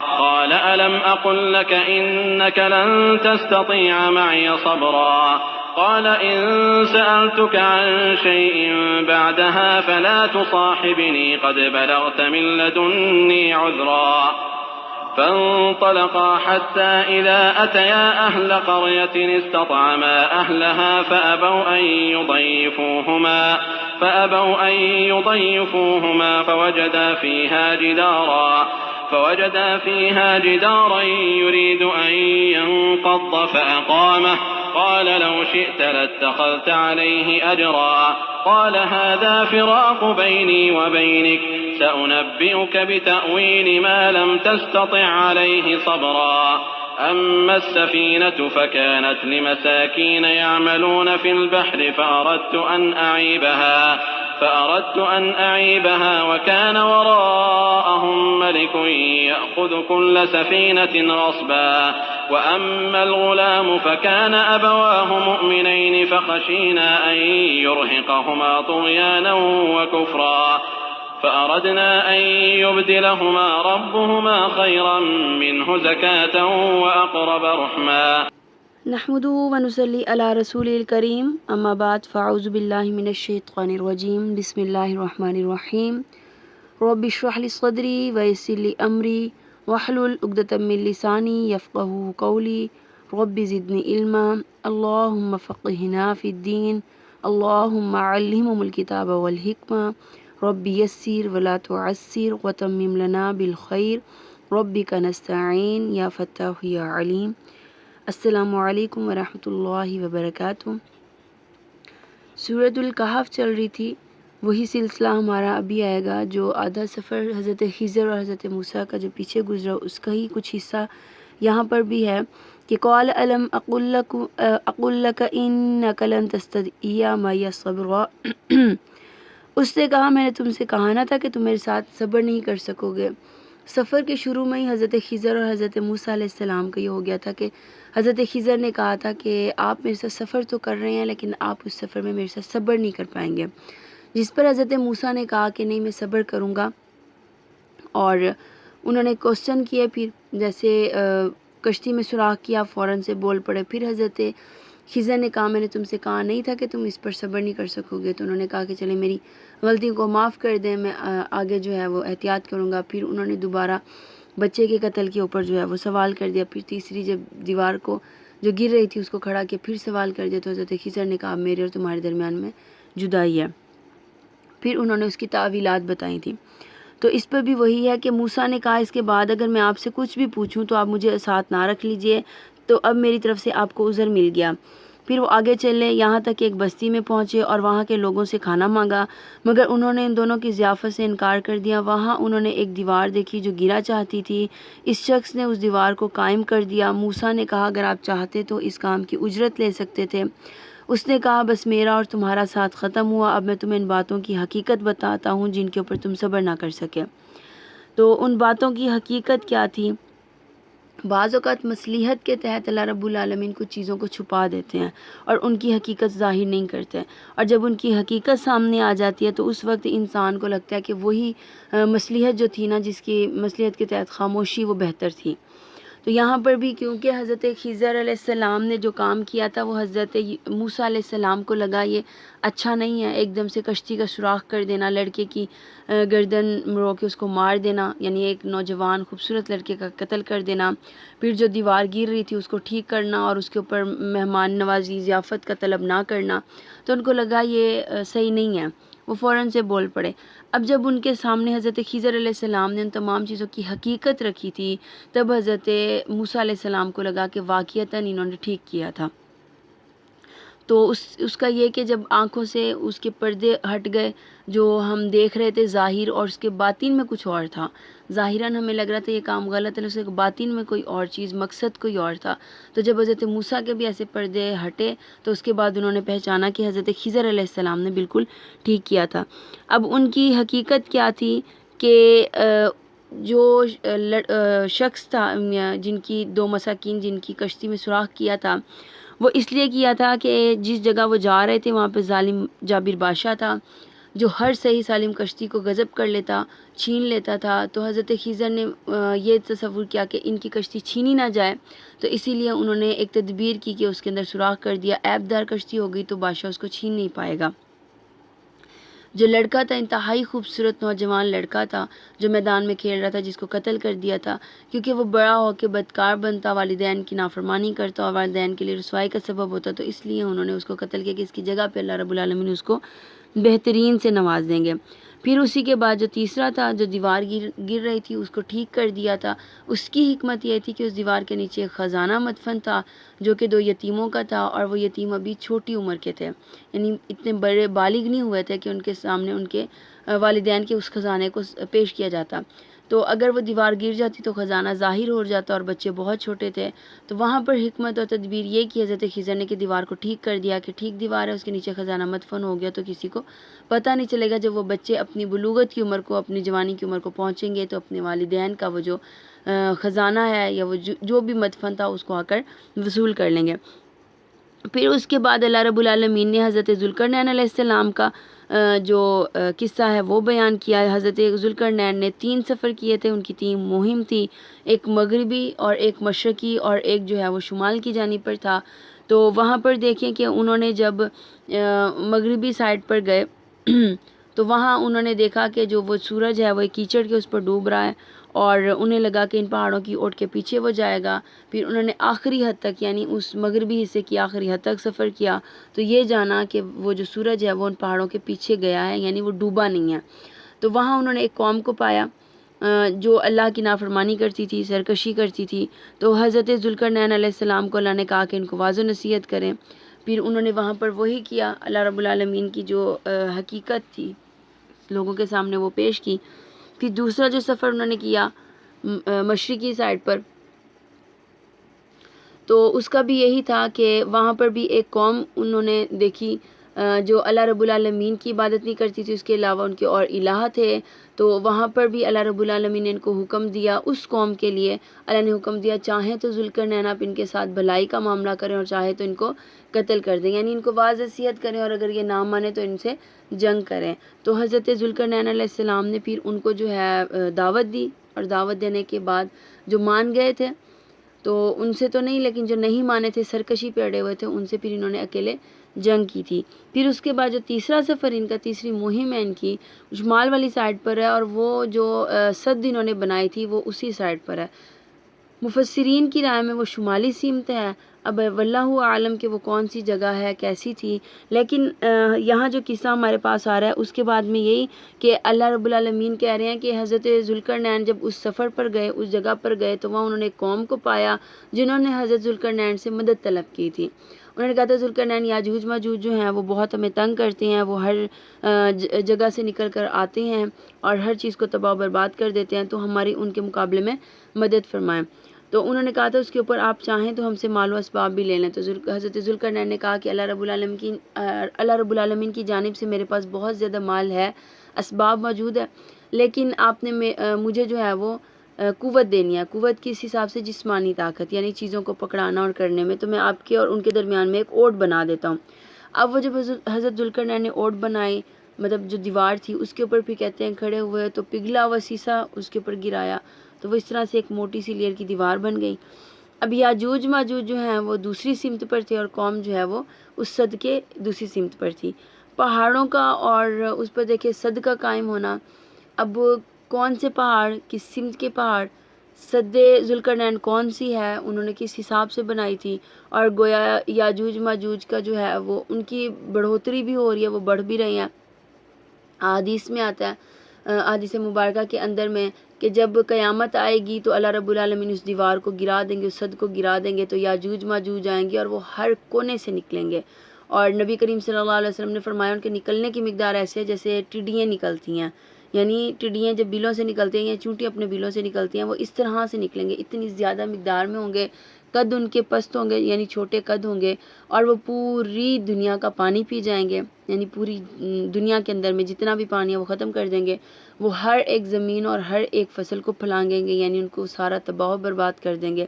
قال ألم أقل لك إنك لن تستطيع معي صبرا قال إن سألتك عن شيء بعدها فلا تصاحبني قد بلغت من لدني عذرا فانطلقا حتى إذا أتيا أهل قرية استطعما أهلها فأبوا أن يضيفوهما فوجدا فيها جدارا يريد أن ينقض فأقامه قال لو شئت لاتخذت عليه أجرا قال هذا فراق بيني وبينك سأنبئك بتأويل ما لم تستطع عليه صبرا أما السفينة فكانت لمساكين يعملون في البحر فأردت أن أعيبها وكان وراءهم ملك يأخذ كل سفينة غصبا وأما الغلام فكان أبواه مؤمنين فخشينا أن يرهقهما طغيانا وكفرا فأردنا أن يبدلهما ربهما خيرا منه زكاة وأقرب رحما نحمده ونصلي على رسول الكريم اما بعد فاعوذ باللہ من الشیطان الرجیم بسم اللہ الرحمن الرحیم رب اشرح لي صدری ويسر لي امری واحلل عقدۃ من لسانی یفقهوا قولی رب زدنی علما اللهم فقهنا في الدین اللهم علمهم الكتاب والحکمة رب یسر ولا تعسر وتمم لنا بالخیر ربک نستعین یا فتاح یا علیم۔ السلام علیکم ورحمۃ اللہ وبرکاتہ۔ سورۃ الکہف چل رہی تھی، وہی سلسلہ ہمارا ابھی آئے گا۔ جو آدھا سفر حضرت خضر اور حضرت موسیٰ کا جو پیچھے گزرا اس کا ہی کچھ حصہ یہاں پر بھی ہے کہ قال الم اقل لک انک لن تستطیع معی صبرا اس نے کہا میں نے تم سے کہا نہ تھا کہ تم میرے ساتھ صبر نہیں کر سکو گے۔ سفر کے شروع میں ہی حضرت خضر اور حضرت موسیٰ علیہ السلام کا یہ ہو گیا تھا کہ حضرت خضر نے کہا تھا کہ آپ میرے ساتھ سفر تو کر رہے ہیں لیکن آپ اس سفر میں میرے ساتھ صبر نہیں کر پائیں گے، جس پر حضرت موسیٰ نے کہا کہ نہیں میں صبر کروں گا، اور انہوں نے کوسچن کیا، پھر جیسے کشتی میں سوراخ کیا فوراً سے بول پڑے۔ پھر حضرت خضر نے کہا میں نے تم سے کہا نہیں تھا کہ تم اس پر صبر نہیں کر سکو گے، تو انہوں نے کہا کہ چلیں میری غلطیوں کو معاف کر دیں، میں آگے جو ہے وہ احتیاط کروں گا۔ پھر انہوں نے دوبارہ بچے کے قتل کے اوپر جو ہے وہ سوال کر دیا، پھر تیسری جب دیوار کو جو گر رہی تھی اس کو کھڑا کیا، پھر سوال کر دیا، تو حضرت خضر نے کہا میرے اور تمہارے درمیان میں جدائی ہے۔ پھر انہوں نے اس کی تعویلات بتائی تھیں۔ تو اس پر بھی وہی ہے کہ موسیٰ نے کہا اس کے بعد اگر میں آپ سے کچھ بھی پوچھوں تو آپ مجھے ساتھ نہ رکھ لیجئے، تو اب میری طرف سے آپ کو عذر مل گیا۔ پھر وہ آگے چلے، یہاں تک کہ ایک بستی میں پہنچے اور وہاں کے لوگوں سے کھانا مانگا، مگر انہوں نے ان دونوں کی ضیافت سے انکار کر دیا۔ وہاں انہوں نے ایک دیوار دیکھی جو گرا چاہتی تھی، اس شخص نے اس دیوار کو قائم کر دیا۔ موسیٰ نے کہا اگر آپ چاہتے تو اس کام کی اجرت لے سکتے تھے۔ اس نے کہا بس میرا اور تمہارا ساتھ ختم ہوا، اب میں تمہیں ان باتوں کی حقیقت بتاتا ہوں جن کے اوپر تم صبر نہ کر سکے۔ تو ان باتوں کی حقیقت کیا تھی؟ بعض اوقات مصلحت کے تحت اللہ رب العالمین کچھ چیزوں کو چھپا دیتے ہیں اور ان کی حقیقت ظاہر نہیں کرتے، اور جب ان کی حقیقت سامنے آ جاتی ہے تو اس وقت انسان کو لگتا ہے کہ وہی مصلحت جو تھی نا، جس کی مصلحت کے تحت خاموشی وہ بہتر تھی۔ تو یہاں پر بھی کیونکہ حضرت خضر علیہ السلام نے جو کام کیا تھا وہ حضرت موسیٰ علیہ السلام کو لگا یہ اچھا نہیں ہے، ایک دم سے کشتی کا سوراخ کر دینا، لڑکے کی گردن مرو کے اس کو مار دینا، یعنی ایک نوجوان خوبصورت لڑکے کا قتل کر دینا، پھر جو دیوار گر رہی تھی اس کو ٹھیک کرنا اور اس کے اوپر مہمان نوازی ضیافت کا طلب نہ کرنا، تو ان کو لگا یہ صحیح نہیں ہے، وہ فوراً سے بول پڑے۔ اب جب ان کے سامنے حضرت خضر علیہ السلام نے ان تمام چیزوں کی حقیقت رکھی تھی، تب حضرت موسیٰ علیہ السلام کو لگا کہ واقعتاً انہوں نے ٹھیک کیا تھا۔ تو اس کا یہ کہ جب آنکھوں سے اس کے پردے ہٹ گئے، جو ہم دیکھ رہے تھے ظاہر، اور اس کے باطن میں کچھ اور تھا، ظاہراً ہمیں لگ رہا تھا یہ کام غلط ہے، اس کے باطن میں کوئی اور چیز، مقصد کوئی اور تھا۔ تو جب حضرت موسیٰ کے بھی ایسے پردے ہٹے تو اس کے بعد انہوں نے پہچانا کہ حضرت خضر علیہ السلام نے بالکل ٹھیک کیا تھا۔ اب ان کی حقیقت کیا تھی کہ جو شخص تھا، جن کی دو مساکین جن کی کشتی میں سوراخ کیا تھا، وہ اس لیے کیا تھا کہ جس جگہ وہ جا رہے تھے وہاں پہ ظالم جابر بادشاہ تھا، جو ہر صحیح سالم کشتی کو غصب کر لیتا، چھین لیتا تھا، تو حضرت خضر نے یہ تصور کیا کہ ان کی کشتی چھینی نہ جائے، تو اسی لیے انہوں نے ایک تدبیر کی کہ اس کے اندر سوراخ کر دیا، عیب دار کشتی ہو گئی تو بادشاہ اس کو چھین نہیں پائے گا۔ جو لڑکا تھا، انتہائی خوبصورت نوجوان لڑکا تھا جو میدان میں کھیل رہا تھا، جس کو قتل کر دیا تھا کیونکہ وہ بڑا ہو کے بدکار بنتا، والدین کی نافرمانی کرتا اور والدین کے لیے رسوائی کا سبب ہوتا، تو اس لیے انہوں نے اس کو قتل کیا کہ اس کی جگہ پہ اللہ رب العالمین اس کو بہترین سے نواز دیں گے۔ پھر اسی کے بعد جو تیسرا تھا، جو دیوار گر رہی تھی، اس کو ٹھیک کر دیا تھا۔ اس کی حکمت یہ تھی کہ اس دیوار کے نیچے ایک خزانہ مدفن تھا جو کہ 2 یتیموں کا تھا، اور وہ یتیم ابھی چھوٹی عمر کے تھے، یعنی اتنے بڑے بالغ نہیں ہوئے تھے کہ ان کے سامنے ان کے والدین کے اس خزانے کو پیش کیا جاتا، تو اگر وہ دیوار گر جاتی تو خزانہ ظاہر ہو جاتا، اور بچے بہت چھوٹے تھے، تو وہاں پر حکمت اور تدبیر یہ کی حضرت خضر نے کہ دیوار کو ٹھیک کر دیا کہ ٹھیک دیوار ہے، اس کے نیچے خزانہ مدفن ہو گیا تو کسی کو پتہ نہیں چلے گا۔ جب وہ بچے اپنی بلوغت کی عمر کو، اپنی جوانی کی عمر کو پہنچیں گے تو اپنے والدین کا وہ جو خزانہ ہے یا وہ جو بھی مدفن تھا اس کو آ کر وصول کر لیں گے۔ پھر اس کے بعد اللہ رب العالمین نے حضرت ذوالقرنین علیہ السلام کا جو قصہ ہے وہ بیان کیا ہے۔ حضرت ذوالقرنین نے 3 سفر کیے تھے، ان کی 3 مہم تھی، ایک مغربی اور ایک مشرقی اور ایک جو ہے وہ شمال کی جانب پر تھا۔ تو وہاں پر دیکھیں کہ انہوں نے جب مغربی سائڈ پر گئے تو وہاں انہوں نے دیکھا کہ جو وہ سورج ہے وہ ایک کیچڑ کے اس پر ڈوب رہا ہے، اور انہیں لگا کہ ان پہاڑوں کی اوٹ کے پیچھے وہ جائے گا۔ پھر انہوں نے آخری حد تک، یعنی اس مغربی حصے کی آخری حد تک سفر کیا، تو یہ جانا کہ وہ جو سورج ہے وہ ان پہاڑوں کے پیچھے گیا ہے، یعنی وہ ڈوبا نہیں ہے۔ تو وہاں انہوں نے ایک قوم کو پایا جو اللہ کی نافرمانی کرتی تھی، سرکشی کرتی تھی، تو حضرت ذوالقرنین علیہ السلام کو اللہ نے کہا کہ ان کو واضح نصیحت کریں۔ پھر انہوں نے وہاں پر وہی کیا، اللہ رب العالمین کی جو حقیقت تھی لوگوں کے سامنے وہ پیش کی۔ پھر دوسرا جو سفر انہوں نے کیا مشرقی سائڈ پر، تو اس کا بھی یہی تھا کہ وہاں پر بھی ایک قوم انہوں نے دیکھی جو اللہ رب العالمین کی عبادت نہیں کرتی تھی، اس کے علاوہ ان کے اور الہ تھے، تو وہاں پر بھی اللہ رب العالمین نے ان کو حکم دیا، اس قوم کے لیے اللہ نے حکم دیا چاہیں تو ذوالقرنین آپ ان کے ساتھ بھلائی کا معاملہ کریں اور چاہے تو ان کو قتل کر دیں، یعنی ان کو واضح نصیحت کریں، اور اگر یہ نہ مانے تو ان سے جنگ کریں۔ تو حضرت ذوالقرنین علیہ السلام نے پھر ان کو جو ہے دعوت دی، اور دعوت دینے کے بعد جو مان گئے تھے تو ان سے تو نہیں، لیکن جو نہیں مانے تھے، سرکشی پہ اڑے ہوئے تھے، ان سے پھر انہوں نے اکیلے جنگ کی تھی۔ پھر اس کے بعد جو تیسرا سفر ان کا، تیسری مہم ہے ان کی، شمال والی سائڈ پر ہے، اور وہ جو سد انہوں نے بنائی تھی وہ اسی سائڈ پر ہے۔ مفسرین کی رائے میں وہ شمالی سمت ہے، اب واللہ عالم کہ وہ کون سی جگہ ہے، کیسی تھی، لیکن یہاں جو قصہ ہمارے پاس آ رہا ہے اس کے بعد میں یہی کہ اللہ رب العالمین کہہ رہے ہیں کہ حضرت ذوالقرنین جب اس سفر پر گئے، اس جگہ پر گئے، تو وہاں انہوں نے ایک قوم کو پایا جنہوں نے حضرت ذوالقرنین سے مدد طلب کی تھی۔ انہوں نے کہا تھا ذوالقرنین یاجوج ماجوج جو ہیں وہ بہت ہمیں تنگ کرتے ہیں، وہ ہر جگہ سے نکل کر آتے ہیں اور ہر چیز کو تباہ و برباد کر دیتے ہیں، تو ہماری ان کے مقابلے میں مدد فرمائیں۔ تو انہوں نے کہا تھا اس کے اوپر آپ چاہیں تو ہم سے مال و اسباب بھی لے لیں، تو حضرت ذوالقرنین نے کہا کہ اللہ رب العالمین کی جانب سے میرے پاس بہت زیادہ مال ہے، اسباب موجود ہے، لیکن آپ نے مجھے جو ہے وہ قوت دینی ہے، قوت کس حساب سے، جسمانی طاقت، یعنی چیزوں کو پکڑانا اور کرنے میں، تو میں آپ کے اور ان کے درمیان میں ایک اوٹ بنا دیتا ہوں۔ اب وہ جب حضرت ذوالقرنین نے اوٹ بنائی، مطلب جو دیوار تھی اس کے اوپر پھر کہتے ہیں کھڑے ہوئے تو پگھلا ہوا سیسا اس کے اوپر گرایا، تو وہ اس طرح سے ایک موٹی سی لیئر کی دیوار بن گئی۔ اب یاجوج ماجوج جو ہیں وہ دوسری سمت پر تھے، اور قوم جو ہے وہ اس صد کے دوسری سمت پر تھی۔ پہاڑوں کا اور اس پر دیکھیں صد کا قائم ہونا، اب کون سے پہاڑ، کس سمت کے پہاڑ، سد ذوالقرنین کون سی ہے، انہوں نے کس حساب سے بنائی تھی، اور گویا یاجوج ماجوج کا جو ہے وہ ان کی بڑھوتری بھی ہو رہی ہے، وہ بڑھ بھی رہی ہیں۔ حدیث میں آتا ہے، حدیث مبارکہ کے اندر میں، کہ جب قیامت آئے گی تو اللہ رب العالمین اس دیوار کو گرا دیں گے، اس صد کو گرا دیں گے، تو یاجوج ماجوج آئیں گے اور وہ ہر کونے سے نکلیں گے، اور نبی کریم صلی اللہ علیہ وسلم نے فرمایا ان کے نکلنے کی مقدار ایسے ہے جیسے ٹڈیاں نکلتی ہیں، یعنی ٹڈیاں جب بلوں سے نکلتی ہیں یا چونٹی اپنے بلوں سے نکلتی ہیں، وہ اس طرح سے نکلیں گے، اتنی زیادہ مقدار میں ہوں گے، قد ان کے پست ہوں گے، یعنی چھوٹے قد ہوں گے، اور وہ پوری دنیا کا پانی پی جائیں گے، یعنی پوری دنیا کے اندر میں جتنا بھی پانی ہے وہ ختم کر دیں گے، وہ ہر ایک زمین اور ہر ایک فصل کو پھلانگیں گے، یعنی ان کو سارا تباہ و برباد کر دیں گے۔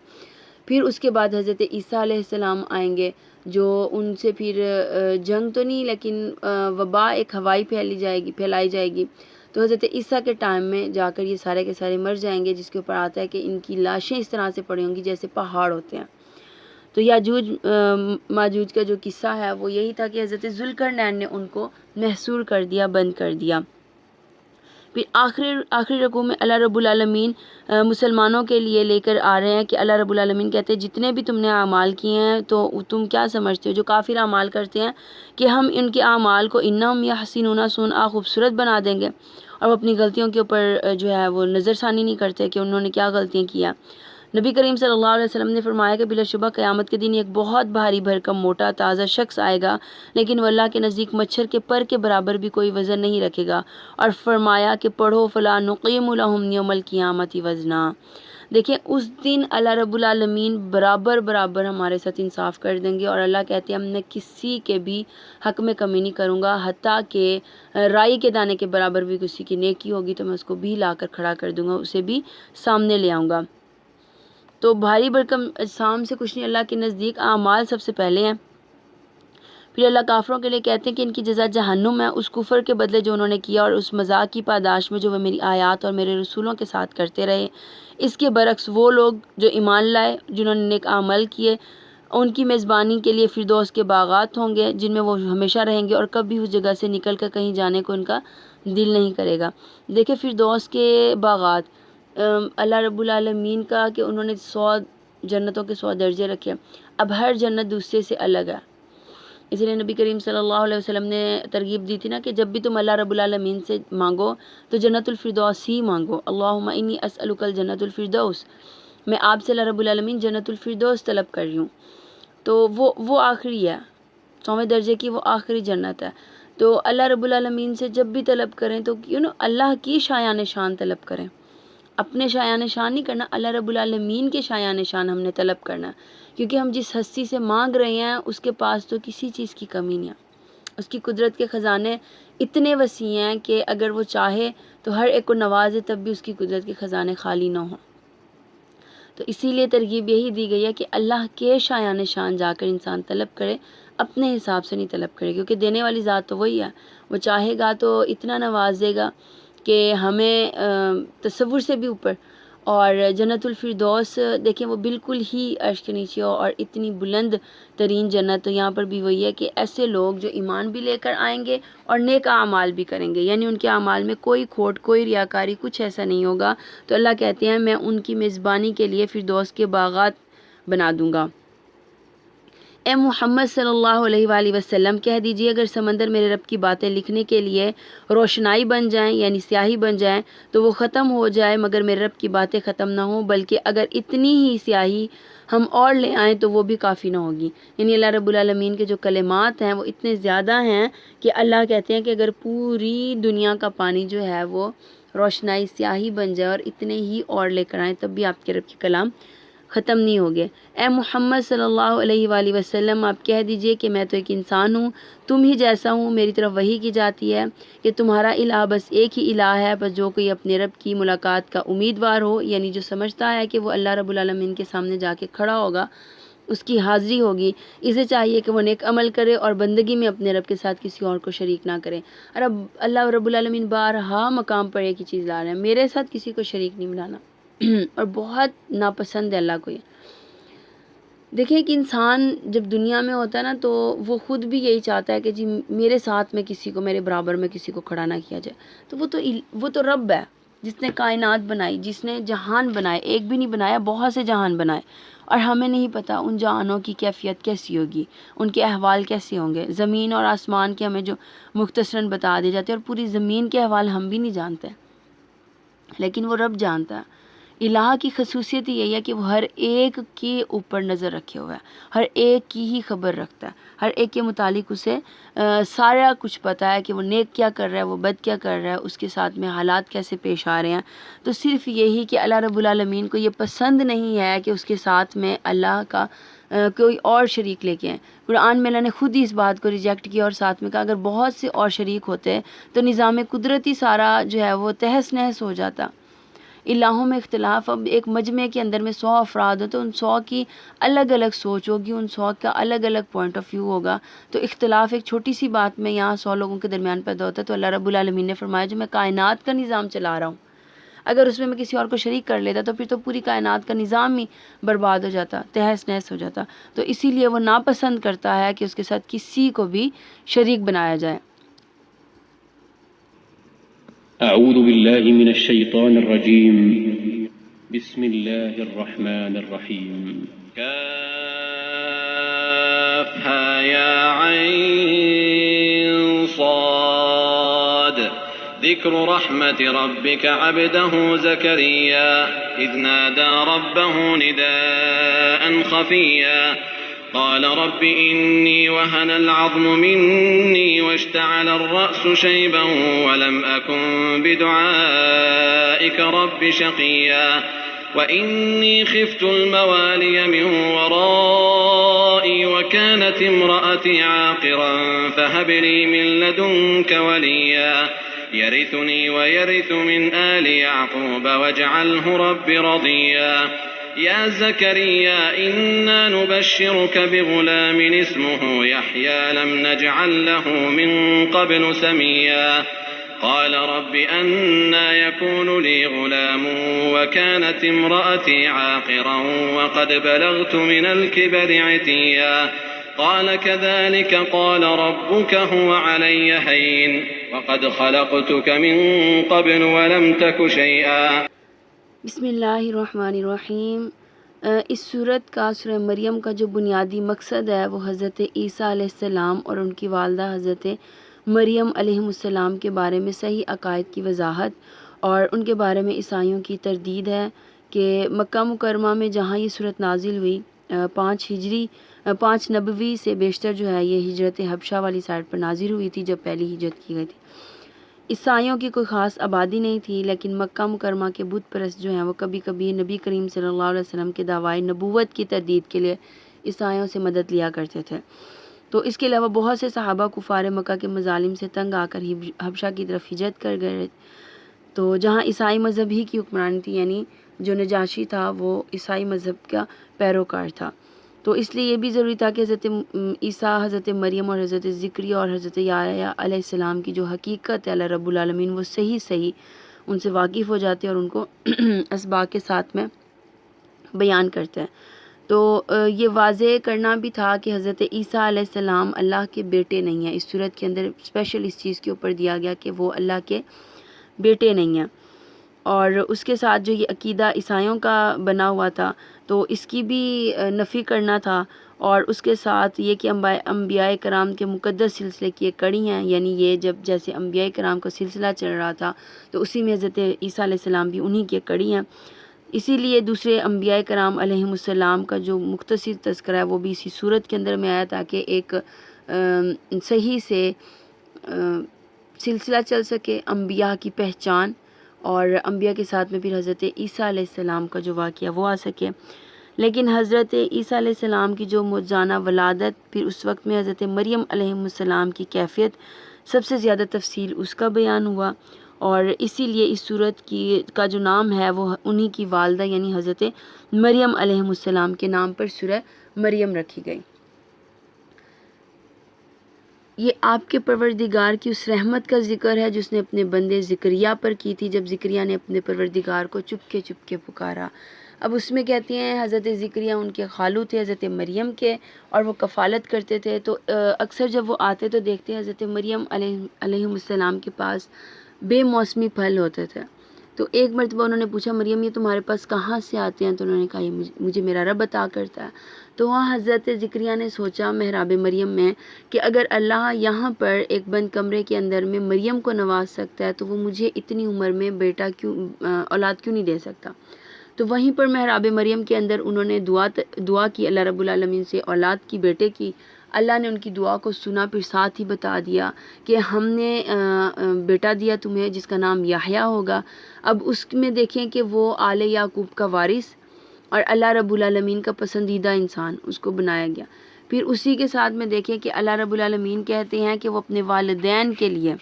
پھر اس کے بعد حضرت عیسیٰ علیہ السلام آئیں گے، جو ان سے پھر جنگ تو نہیں لیکن وبا ایک ہوائی پھیلائی جائے گی. تو حضرت عیسیٰ کے ٹائم میں جا کر یہ سارے کے سارے مر جائیں گے، جس کے اوپر آتا ہے کہ ان کی لاشیں اس طرح سے پڑی ہوں گی جیسے پہاڑ ہوتے ہیں. تو یاجوج ماجوج کا جو قصہ ہے وہ یہی تھا کہ حضرت ذوالقرنین نے ان کو محصور کر دیا، بند کر دیا. پھر آخری رکوع میں اللہ رب العالمین مسلمانوں کے لیے لے کر آ رہے ہیں کہ اللہ رب العالمین کہتے ہیں جتنے بھی تم نے اعمال کیے ہیں تو تم کیا سمجھتے ہو، جو کافر اعمال کرتے ہیں کہ ہم ان کے اعمال کو انہم یحسنون صنعا خوبصورت بنا دیں گے، اور وہ اپنی غلطیوں کے اوپر جو ہے وہ نظر ثانی نہیں کرتے کہ انہوں نے کیا غلطیاں کیا. نبی کریم صلی اللہ علیہ وسلم نے فرمایا کہ بلا شبہ قیامت کے دن ایک بہت بھاری بھرکم موٹا تازہ شخص آئے گا، لیکن وہ اللہ کے نزدیک مچھر کے پر کے برابر بھی کوئی وزن نہیں رکھے گا، اور فرمایا کہ پڑھو فلا نقیم لہم یوم القیامت وزنا. دیکھیں اس دن اللہ رب العالمین برابر ہمارے ساتھ انصاف کر دیں گے، اور اللہ کہتے ہیں میں کسی کے بھی حق میں کمی نہیں کروں گا، حتیٰ کہ رائی کے دانے کے برابر بھی کسی کی نیکی ہوگی تو میں اس کو بھی لا کر کھڑا کر دوں گا، اسے بھی سامنے لے آؤں گا. تو بھاری بھرکم اجسام سے کچھ نہیں، اللہ کے نزدیک اعمال سب سے پہلے ہیں. پھر اللہ کافروں کے لیے کہتے ہیں کہ ان کی جزا جہنم ہے، اس کفر کے بدلے جو انہوں نے کیا اور اس مذاق کی پاداش میں جو وہ میری آیات اور میرے رسولوں کے ساتھ کرتے رہے. اس کے برعکس وہ لوگ جو ایمان لائے، جنہوں نے نیک عمل کیے، ان کی میزبانی کے لیے فردوس کے باغات ہوں گے جن میں وہ ہمیشہ رہیں گے، اور کبھی اس جگہ سے نکل کر کہیں جانے کو ان کا دل نہیں کرے گا. دیکھیں فردوس کے باغات اللہ رب العالمین کا کہ انہوں نے 100 جنتوں کے 100 درجے رکھے. اب ہر جنت دوسرے سے الگ ہے، اس لیے نبی کریم صلی اللہ علیہ وسلم نے ترغیب دی تھی نا کہ جب بھی تم اللہ رب العالمین سے مانگو تو جنت الفردوس ہی مانگو. اللہم انی اسألک الجنت الفردوس، میں آپ سے اللہ رب العالمین جنت الفردوس طلب کر رہی ہوں. تو وہ آخری ہے، 100ویں درجے کی وہ آخری جنت ہے. تو اللہ رب العالمین سے جب بھی طلب کریں تو اللہ کی شایان شان طلب کریں، اپنے شایان شان نہیں کرنا، اللہ رب العالمین کے شایان شان ہم نے طلب کرنا، کیونکہ ہم جس ہستی سے مانگ رہے ہیں اس کے پاس تو کسی چیز کی کمی نہیں ہے. اس کی قدرت کے خزانے اتنے وسیع ہیں کہ اگر وہ چاہے تو ہر ایک کو نوازے تب بھی اس کی قدرت کے خزانے خالی نہ ہوں. تو اسی لیے ترغیب یہی دی گئی ہے کہ اللہ کے شایان شان جا کر انسان طلب کرے، اپنے حساب سے نہیں طلب کرے، کیونکہ دینے والی ذات تو وہی ہے. وہ چاہے گا تو اتنا نواز دے گا کہ ہمیں تصور سے بھی اوپر. اور جنت الفردوس دیکھیں وہ بالکل ہی عرش کے نیچے ہو، اور اتنی بلند ترین جنت. تو یہاں پر بھی وہی ہے کہ ایسے لوگ جو ایمان بھی لے کر آئیں گے اور نیک اعمال بھی کریں گے، یعنی ان کے اعمال میں کوئی کھوٹ، کوئی ریاکاری، کچھ ایسا نہیں ہوگا. تو اللہ کہتے ہیں میں ان کی میزبانی کے لیے فردوس کے باغات بنا دوں گا. اے محمد صلی اللہ علیہ وآلہ وسلم کہہ دیجئے اگر سمندر میرے رب کی باتیں لکھنے کے لیے روشنائی بن جائیں، یعنی سیاہی بن جائیں، تو وہ ختم ہو جائے مگر میرے رب کی باتیں ختم نہ ہوں، بلکہ اگر اتنی ہی سیاہی ہم اور لے آئیں تو وہ بھی کافی نہ ہوگی. یعنی اللہ رب العالمین کے جو کلمات ہیں وہ اتنے زیادہ ہیں کہ اللہ کہتے ہیں کہ اگر پوری دنیا کا پانی جو ہے وہ روشنائی سیاہی بن جائے اور اتنے ہی اور لے کر آئیں تب بھی آپ کے رب کے کلام ختم نہیں ہوگے. اے محمد صلی اللہ علیہ وآلہ وسلم آپ کہہ دیجئے کہ میں تو ایک انسان ہوں، تم ہی جیسا ہوں، میری طرف وحی کی جاتی ہے کہ تمہارا الہ بس ایک ہی الہ ہے، بس جو کوئی اپنے رب کی ملاقات کا امیدوار ہو، یعنی جو سمجھتا ہے کہ وہ اللہ رب العالمین کے سامنے جا کے کھڑا ہوگا، اس کی حاضری ہوگی، اسے چاہیے کہ وہ نیک عمل کرے اور بندگی میں اپنے رب کے ساتھ کسی اور کو شریک نہ کرے. اور اب اللہ رب العالمین بارہا مقام پر ایک ہی چیز لا رہے ہیں، میرے ساتھ کسی کو شریک نہیں بنانا. اور بہت ناپسند ہے اللہ کو یہ. دیکھیں کہ انسان جب دنیا میں ہوتا ہے نا تو وہ خود بھی یہی چاہتا ہے کہ جی میرے ساتھ میں کسی کو، میرے برابر میں کسی کو کھڑا نہ کیا جائے. تو وہ تو رب ہے جس نے کائنات بنائی، جس نے جہان بنائے، ایک بھی نہیں بنایا، بہت سے جہان بنائے. اور ہمیں نہیں پتا ان جہانوں کی کیفیت کیسی ہوگی، ان کے احوال کیسے ہوں گے. زمین اور آسمان کے ہمیں جو مختصراً بتا دیے جاتے ہیں، اور پوری زمین کے احوال ہم بھی نہیں جانتے، لیکن وہ رب جانتا ہے. الہ کی خصوصیت یہی ہے کہ وہ ہر ایک کے اوپر نظر رکھے ہوا ہے، ہر ایک کی ہی خبر رکھتا ہے، ہر ایک کے متعلق اسے سارا کچھ پتہ ہے کہ وہ نیک کیا کر رہا ہے، وہ بد کیا کر رہا ہے، اس کے ساتھ میں حالات کیسے پیش آ رہے ہیں. تو صرف یہی کہ اللہ رب العالمین کو یہ پسند نہیں ہے کہ اس کے ساتھ میں اللہ کا کوئی اور شریک لے کے آئیں. قرآن میں اللہ نے خود ہی اس بات کو ریجیکٹ کیا اور ساتھ میں کہا اگر بہت سے اور شریک ہوتے تو نظام قدرتی سارا جو ہے وہ تہس نہس ہو جاتا. الہوں میں اختلاف، اب ایک مجمع کے اندر میں 100 افراد ہو تو ان 100 کی الگ الگ سوچ ہوگی، ان 100 کا الگ الگ پوائنٹ آف ویو ہوگا، تو اختلاف ایک چھوٹی سی بات میں یہاں 100 لوگوں کے درمیان پیدا ہوتا ہے۔ تو اللہ رب العالمین نے فرمایا جو میں کائنات کا نظام چلا رہا ہوں، اگر اس میں کسی اور کو شریک کر لیتا تو پھر تو پوری کائنات کا نظام ہی برباد ہو جاتا، تہس نہس ہو جاتا، تو اسی لیے وہ ناپسند کرتا ہے کہ اس کے ساتھ کسی کو بھی شریک بنایا جائے۔ أعوذ بالله من الشيطان الرجيم. بسم الله الرحمن الرحيم. كافها يا عين صاد ذكر رحمة ربك عبده زكريا إذ نادى ربه نداء خفيا قال رب إني وهن العظم مني واشتعل الرأس شيبا ولم أكن بدعائك رب شقيا وإني خفت الموالي من ورائي وكانت امرأتي عاقرا فهب لي من لدنك وليا يرثني ويرث من آل يعقوب واجعله رب رضيا يا زكريا إنا نبشرك بغلام اسمه يحيى لم نجعل له من قبل سميا قال رب أنى يكون لي غلام وكانت امرأتي عاقرا وقد بلغت من الكبر عتيا قال كذلك قال ربك هو علي هين وقد خلقتك من قبل ولم تك شيئا۔ بسم اللہ الرحمن الرحیم۔ اس صورت کا سورہ مریم کا جو بنیادی مقصد ہے وہ حضرت عیسیٰ علیہ السلام اور ان کی والدہ حضرت مریم علیہ السلام کے بارے میں صحیح عقائد کی وضاحت اور ان کے بارے میں عیسائیوں کی تردید ہے کہ مکہ مکرمہ میں جہاں یہ صورت نازل ہوئی 5 نبوی سے بیشتر جو ہے یہ ہجرت حبشہ والی سائڈ پر نازل ہوئی تھی جب پہلی ہجرت کی گئی تھی۔ عیسائیوں کی کوئی خاص آبادی نہیں تھی، لیکن مکہ مکرمہ کے بت پرست جو ہیں وہ کبھی کبھی نبی کریم صلی اللہ علیہ وسلم کے دعوائے نبوت کی تردید کے لیے عیسائیوں سے مدد لیا کرتے تھے۔ تو اس کے علاوہ بہت سے صحابہ کفار مکہ کے مظالم سے تنگ آ کر حبشہ کی طرف ہجرت کر گئے، تو جہاں عیسائی مذہب ہی کی حکمرانی تھی، یعنی جو نجاشی تھا وہ عیسائی مذہب کا پیروکار تھا، تو اس لیے یہ بھی ضروری تھا کہ حضرت عیسیٰ، حضرت مریم اور حضرت زکریا اور حضرت یحییٰ علیہ السلام کی جو حقیقت ہے اللہ رب العالمین وہ صحیح ان سے واقف ہو جاتے اور ان کو اسباق کے ساتھ میں بیان کرتے ہیں۔ تو یہ واضح کرنا بھی تھا کہ حضرت عیسیٰ علیہ السلام اللہ کے بیٹے نہیں ہیں، اس صورت کے اندر اسپیشل اس چیز کے اوپر دیا گیا کہ وہ اللہ کے بیٹے نہیں ہیں، اور اس کے ساتھ جو یہ عقیدہ عیسائیوں کا بنا ہوا تھا تو اس کی بھی نفی کرنا تھا، اور اس کے ساتھ یہ کہ انبیاء کرام کے مقدس سلسلے کی ایک کڑی ہیں، یعنی یہ جب جیسے انبیاء کرام کا سلسلہ چل رہا تھا تو اسی میں حضرت عیسیٰ علیہ السلام بھی انہی کی ایک کڑی ہیں، اسی لیے دوسرے انبیاء کرام علیہم السلام کا جو مختصر تذکرہ ہے وہ بھی اسی صورت کے اندر میں آیا تاکہ ایک صحیح سے سلسلہ چل سکے انبیاء کی پہچان، اور انبیاء کے ساتھ میں پھر حضرت عیسیٰ علیہ السلام کا جو واقعہ وہ آ سکے۔ لیکن حضرت عیسیٰ علیہ السلام کی جو معجزانہ ولادت، پھر اس وقت میں حضرت مریم علیہ السلام کی کیفیت سب سے زیادہ تفصیل اس کا بیان ہوا، اور اسی لیے اس صورت کا جو نام ہے وہ انہی کی والدہ یعنی حضرت مریم علیہ السلام کے نام پر سورہ مریم رکھی گئی۔ یہ آپ کے پروردگار کی اس رحمت کا ذکر ہے جس نے اپنے بندے زکریا پر کی تھی جب زکریا نے اپنے پروردگار کو چپکے پکارا۔ اب اس میں کہتے ہیں حضرت زکریا ان کے خالو تھے حضرت مریم کے، اور وہ کفالت کرتے تھے، تو اکثر جب وہ آتے تو دیکھتے ہیں حضرت مریم علیہ السلام کے پاس بے موسمی پھل ہوتے تھے، تو ایک مرتبہ انہوں نے پوچھا مریم یہ تمہارے پاس کہاں سے آتے ہیں؟ تو انہوں نے کہا یہ مجھے میرا رب عطا کرتا ہے۔ تو وہاں حضرت زکریا نے سوچا محراب مریم میں کہ اگر اللہ یہاں پر ایک بند کمرے کے اندر میں مریم کو نواز سکتا ہے تو وہ مجھے اتنی عمر میں اولاد کیوں نہیں دے سکتا؟ تو وہیں پر محراب مریم کے اندر انہوں نے دعا کی اللہ رب العالمین سے اولاد کی، بیٹے کی۔ اللہ نے ان کی دعا کو سنا، پھر ساتھ ہی بتا دیا کہ ہم نے بیٹا دیا تمہیں جس کا نام یحییٰ ہوگا۔ اب اس میں دیکھیں کہ وہ آل یعقوب کا وارث اور اللہ رب العالمین کا پسندیدہ انسان اس کو بنایا گیا۔ پھر اسی کے ساتھ میں دیکھیں کہ اللہ رب العالمین کہتے ہیں کہ وہ اپنے والدین کے لیے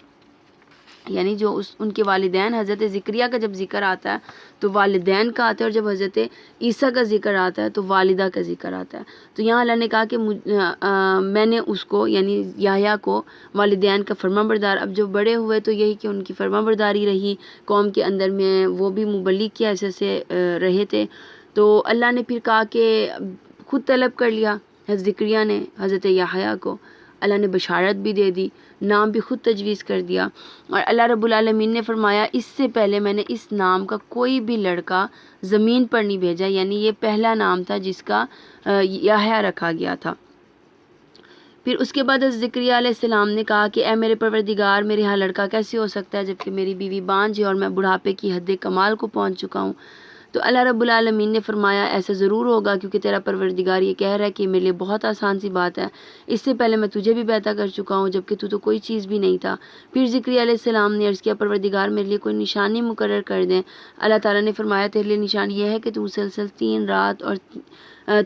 یعنی جو ان کے والدین، حضرت ذکریہ کا جب ذکر آتا ہے تو والدین کا آتا ہے، اور جب حضرت عیسیٰ کا ذکر آتا ہے تو والدہ کا ذکر آتا ہے۔ تو یہاں اللہ نے کہا کہ میں نے اس کو یعنی یحییٰ کو والدین کا فرمانبردار، اب جو بڑے ہوئے تو یہی کہ ان کی فرمانبرداری رہی قوم کے اندر میں، وہ بھی مبلغ کی حیثیت سے رہے تھے، تو اللہ نے پھر کہا کہ خود طلب کر لیا حضرت ذکریہ نے حضرت یحییٰ کو، اللہ نے بشارت بھی دے دی، نام بھی خود تجویز کر دیا، اور اللہ رب العالمین نے فرمایا اس سے پہلے میں نے اس نام کا کوئی بھی لڑکا زمین پر نہیں بھیجا، یعنی یہ پہلا نام تھا جس کا یحییٰ رکھا گیا تھا۔ پھر اس کے بعد حضرت ذکریہ علیہ السلام نے کہا کہ اے میرے پروردگار، میرے ہاں لڑکا کیسے ہو سکتا ہے جبکہ میری بیوی بانجھ ہے اور میں بڑھاپے کی حد کمال کو پہنچ چکا ہوں۔ تو اللہ رب العالمین نے فرمایا ایسا ضرور ہوگا کیونکہ تیرا پروردگار یہ کہہ رہا ہے کہ میرے لیے بہت آسان سی بات ہے، اس سے پہلے میں تجھے بھی پیدا کر چکا ہوں جبکہ تو کوئی چیز بھی نہیں تھا۔ پھر ذکریہ علیہ السلام نے عرض کیا پروردگار میرے لیے کوئی نشانی مقرر کر دیں۔ اللہ تعالیٰ نے فرمایا تیرے لیے نشانی یہ ہے کہ تو مسلسل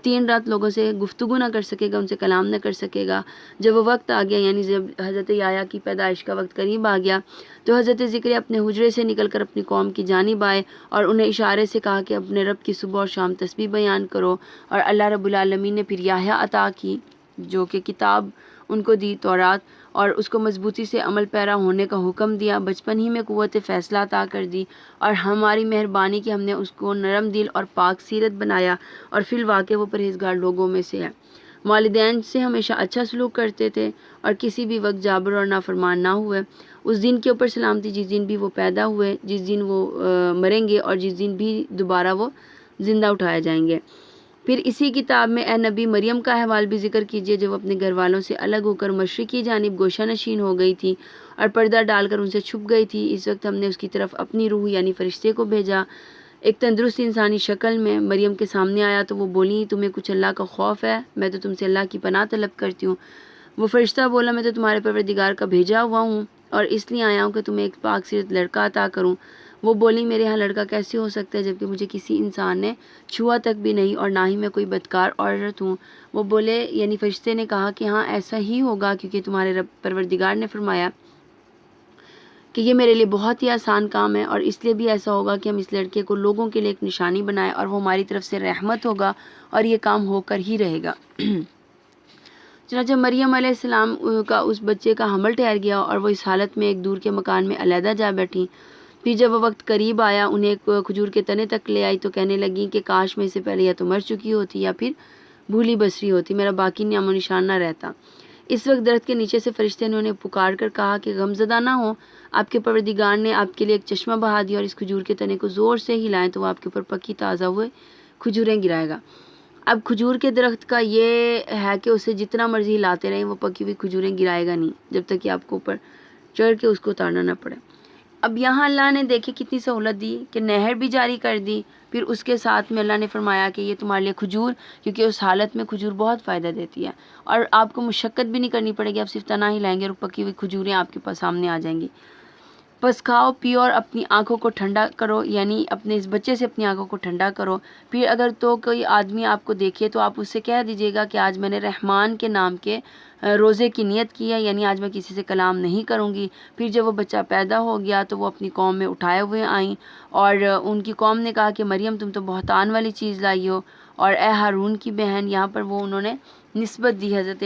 3 رات لوگوں سے گفتگو نہ کر سکے گا، ان سے کلام نہ کر سکے گا۔ جب وہ وقت آ گیا یعنی جب حضرت یحییٰ کی پیدائش کا وقت قریب آ گیا تو حضرت ذکریہ اپنے حجرے سے نکل کر اپنی قوم کی جانب آئے اور انہیں اشارے سے کہا کہ اپنے رب کی صبح اور شام تسبیح بیان کرو، اور اللہ رب العالمین نے پھر یحییٰ عطا کی جو کہ کتاب ان کو دی تورات، اور اس کو مضبوطی سے عمل پیرا ہونے کا حکم دیا، بچپن ہی میں قوت فیصلہ عطا کر دی، اور ہماری مہربانی کہ ہم نے اس کو نرم دل اور پاک سیرت بنایا، اور فی الواقع وہ پرہیزگار لوگوں میں سے ہے۔ والدین سے ہمیشہ اچھا سلوک کرتے تھے اور کسی بھی وقت جابر اور نافرمان نہ ہوئے۔ اس دن کے اوپر سلامتی جس دن بھی وہ پیدا ہوئے، جس دن وہ مریں گے، اور جس دن بھی دوبارہ وہ زندہ اٹھائے جائیں گے۔ پھر اسی کتاب میں اے نبی مریم کا احوال بھی ذکر کیجئے جو اپنے گھر والوں سے الگ ہو کر مشرقی جانب گوشہ نشین ہو گئی تھی اور پردہ ڈال کر ان سے چھپ گئی تھی۔ اس وقت ہم نے اس کی طرف اپنی روح یعنی فرشتے کو بھیجا، ایک تندرست انسانی شکل میں مریم کے سامنے آیا تو وہ بولی تمہیں کچھ اللہ کا خوف ہے؟ میں تو تم سے اللہ کی پناہ طلب کرتی ہوں۔ وہ فرشتہ بولا میں تو تمہارے پروردگار کا بھیجا ہوا ہوں اور اس لیے آیا ہوں کہ تمہیں ایک پاک سیرت لڑکا عطا کروں۔ وہ بولی میرے ہاں لڑکا کیسے ہو سکتا ہے جبکہ مجھے کسی انسان نے چھوا تک بھی نہیں اور نہ ہی میں کوئی بدکار عورت ہوں۔ وہ بولے یعنی فرشتے نے کہا کہ ہاں ایسا ہی ہوگا کیونکہ تمہارے رب پروردگار نے فرمایا کہ یہ میرے لیے بہت ہی آسان کام ہے، اور اس لیے بھی ایسا ہوگا کہ ہم اس لڑکے کو لوگوں کے لیے ایک نشانی بنائیں اور وہ ہماری طرف سے رحمت ہوگا اور یہ کام ہو کر ہی رہے گا۔ چنانچہ مریم علیہ السلام کا اس بچے کا حمل ٹھہر گیا اور وہ اس حالت میں ایک دور کے مکان میں علیحدہ جا بیٹھی۔ پھر جب وہ وقت قریب آیا انہیں ایک کھجور کے تنے تک لے آئی تو کہنے لگی کہ کاش میں اس سے پہلے یا تو مر چکی ہوتی یا پھر بھولی بسری ہوتی، میرا باقی نام و نشان نہ رہتا۔ اس وقت درخت کے نیچے سے فرشتے نے انہیں پکار کر کہا کہ غمزدہ نہ ہو، آپ کے پروردگار نے آپ کے لیے ایک چشمہ بہا دیا اور اس کھجور کے تنے کو زور سے ہلائیں تو وہ آپ کے اوپر پکی تازہ ہوئے کھجوریں گرائے گا۔ اب کھجور کے درخت کا یہ ہے کہ اسے جتنا مرضی ہلاتے رہیں وہ پکی ہوئی کھجوریں گرائے گا نہیں جب تک کہ آپ کو اوپر چڑھ کے اس کو اتارنا نہ پڑے۔ اب یہاں اللہ نے دیکھے کتنی سہولت دی کہ نہر بھی جاری کر دی، پھر اس کے ساتھ میں اللہ نے فرمایا کہ یہ تمہارے لیے کھجور، کیونکہ اس حالت میں کھجور بہت فائدہ دیتی ہے اور آپ کو مشقت بھی نہیں کرنی پڑے گی، آپ صرف تنا ہی لائیں گے اور پکی ہوئی کھجوریں آپ کے پاس سامنے آ جائیں گی۔ بس کھاؤ پیو اور اپنی آنکھوں کو ٹھنڈا کرو، یعنی اپنے اس بچے سے اپنی آنکھوں کو ٹھنڈا کرو۔ پھر اگر تو کوئی آدمی آپ کو دیکھے تو آپ اس سے کہہ دیجیے گا کہ آج میں نے رحمان کے نام کے روزے کی نیت کی ہے، یعنی آج میں کسی سے کلام نہیں کروں گی۔ پھر جب وہ بچہ پیدا ہو گیا تو وہ اپنی قوم میں اٹھائے ہوئے آئیں اور ان کی قوم نے کہا کہ مریم تم تو بہتان والی چیز لائی ہو، اور اے ہارون کی بہن، یہاں پر وہ انہوں نے نسبت دی حضرت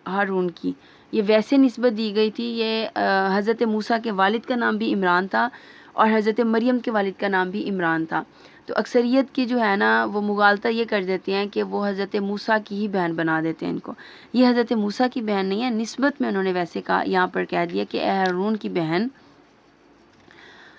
ہارون کی، یہ ویسے نسبت دی گئی تھی، یہ حضرت موسیٰ کے والد کا نام بھی عمران تھا اور حضرت مریم کے والد کا نام بھی عمران تھا۔ تو اکثریت کی جو ہے نا وہ مغالطہ یہ کر دیتے ہیں کہ وہ حضرت موسیٰ کی ہی بہن بنا دیتے ہیں ان کو، یہ حضرت موسیٰ کی بہن نہیں ہے، نسبت میں انہوں نے ویسے کہا، یہاں پر کہہ دیا کہ اے ہارون کی بہن،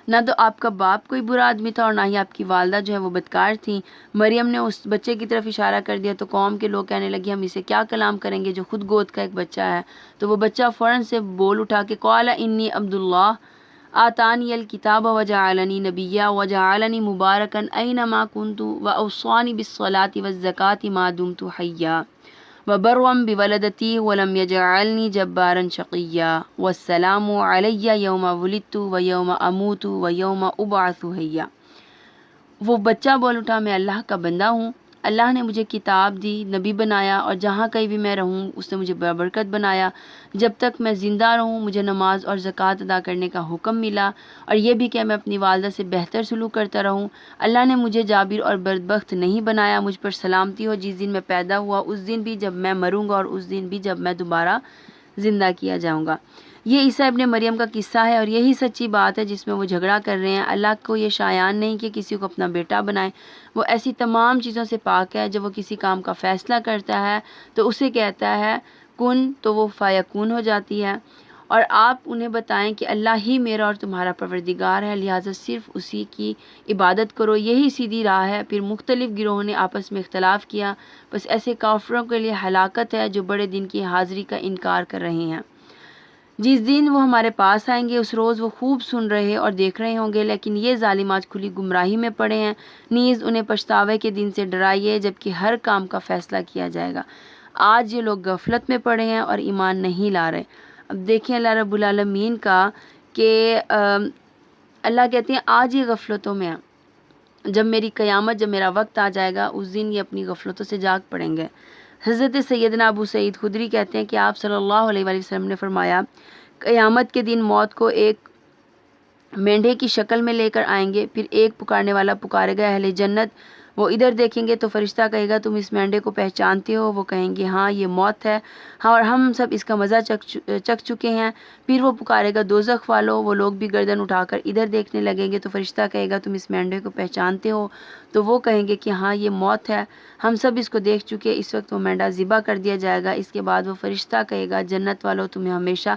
نہ تو آپ کا باپ کوئی برا آدمی تھا اور نہ ہی آپ کی والدہ جو ہے وہ بدکار تھی۔ مریم نے اس بچے کی طرف اشارہ کر دیا تو قوم کے لوگ کہنے لگے ہم اسے کیا کلام کریں گے جو خود گود کا ایک بچہ ہے۔ تو وہ بچہ فوراً سے بول اٹھا کہ قال انی عبد اللہ آتانی الکتاب وجعلنی نبیا وجعلنی مبارکا اینما کنت واوصانی بالصلاۃ والزکاۃ ما دمت حیا وبرا بولدتی ولم یجعلنی جبارا شقیا والسلام علی یوم ولدت ویوم اموت ویوم ابعث حیا۔ وہ بچہ بول اٹھا میں اللہ کا بندہ ہوں، اللہ نے مجھے کتاب دی، نبی بنایا، اور جہاں کہیں بھی میں رہوں اس نے مجھے بابرکت بنایا۔ جب تک میں زندہ رہوں مجھے نماز اور زکوٰۃ ادا کرنے کا حکم ملا، اور یہ بھی کہ میں اپنی والدہ سے بہتر سلوک کرتا رہوں۔ اللہ نے مجھے جابر اور بدبخت نہیں بنایا، مجھ پر سلامتی ہو جس دن میں پیدا ہوا، اس دن بھی جب میں مروں گا، اور اس دن بھی جب میں دوبارہ زندہ کیا جاؤں گا۔ یہ عیسیٰ ابن مریم کا قصہ ہے، اور یہی سچی بات ہے جس میں وہ جھگڑا کر رہے ہیں۔ اللہ کو یہ شایان نہیں کہ کسی کو اپنا بیٹا بنائے، وہ ایسی تمام چیزوں سے پاک ہے۔ جب وہ کسی کام کا فیصلہ کرتا ہے تو اسے کہتا ہے کن، تو وہ فیکون ہو جاتی ہے۔ اور آپ انہیں بتائیں کہ اللہ ہی میرا اور تمہارا پروردگار ہے، لہٰذا صرف اسی کی عبادت کرو، یہی سیدھی راہ ہے۔ پھر مختلف گروہوں نے آپس میں اختلاف کیا، بس ایسے کافروں کے لیے ہلاکت ہے جو بڑے دن کی حاضری کا انکار کر رہے ہیں۔ جس دن وہ ہمارے پاس آئیں گے اس روز وہ خوب سن رہے اور دیکھ رہے ہوں گے، لیکن یہ ظالم آج کھلی گمراہی میں پڑے ہیں۔ نیز انہیں پچھتاوے کے دن سے ڈرائیے جبکہ ہر کام کا فیصلہ کیا جائے گا۔ آج یہ لوگ غفلت میں پڑے ہیں اور ایمان نہیں لا رہے۔ اب دیکھیں اللہ رب العالمین کا کہ اللہ کہتے ہیں آج یہ غفلتوں میں ہیں، جب میری قیامت، جب میرا وقت آ جائے گا اس دن یہ اپنی غفلتوں سے جاگ پڑیں گے۔ حضرت سیدنا ابو سعید خدری کہتے ہیں کہ آپ صلی اللہ علیہ وآلہ وسلم نے فرمایا قیامت کے دن موت کو ایک مینڈھے کی شکل میں لے کر آئیں گے، پھر ایک پکارنے والا پکارے گا اہل جنت، وہ ادھر دیکھیں گے تو فرشتہ کہے گا تم اس مینڈھے کو پہچانتے ہو؟ وہ کہیں گے ہاں یہ موت ہے، ہاں اور ہم سب اس کا مزہ چکھ چکے ہیں۔ پھر وہ پکارے گا دوزخ والو، وہ لوگ بھی گردن اٹھا کر ادھر دیکھنے لگیں گے تو فرشتہ کہے گا تم اس مینڈھے کو پہچانتے ہو؟ تو وہ کہیں گے کہ ہاں یہ موت ہے، ہم سب اس کو دیکھ چکے۔ اس وقت وہ مینڈھا ذبح کر دیا جائے گا۔ اس کے بعد وہ فرشتہ کہے گا جنت والو تمہیں ہمیشہ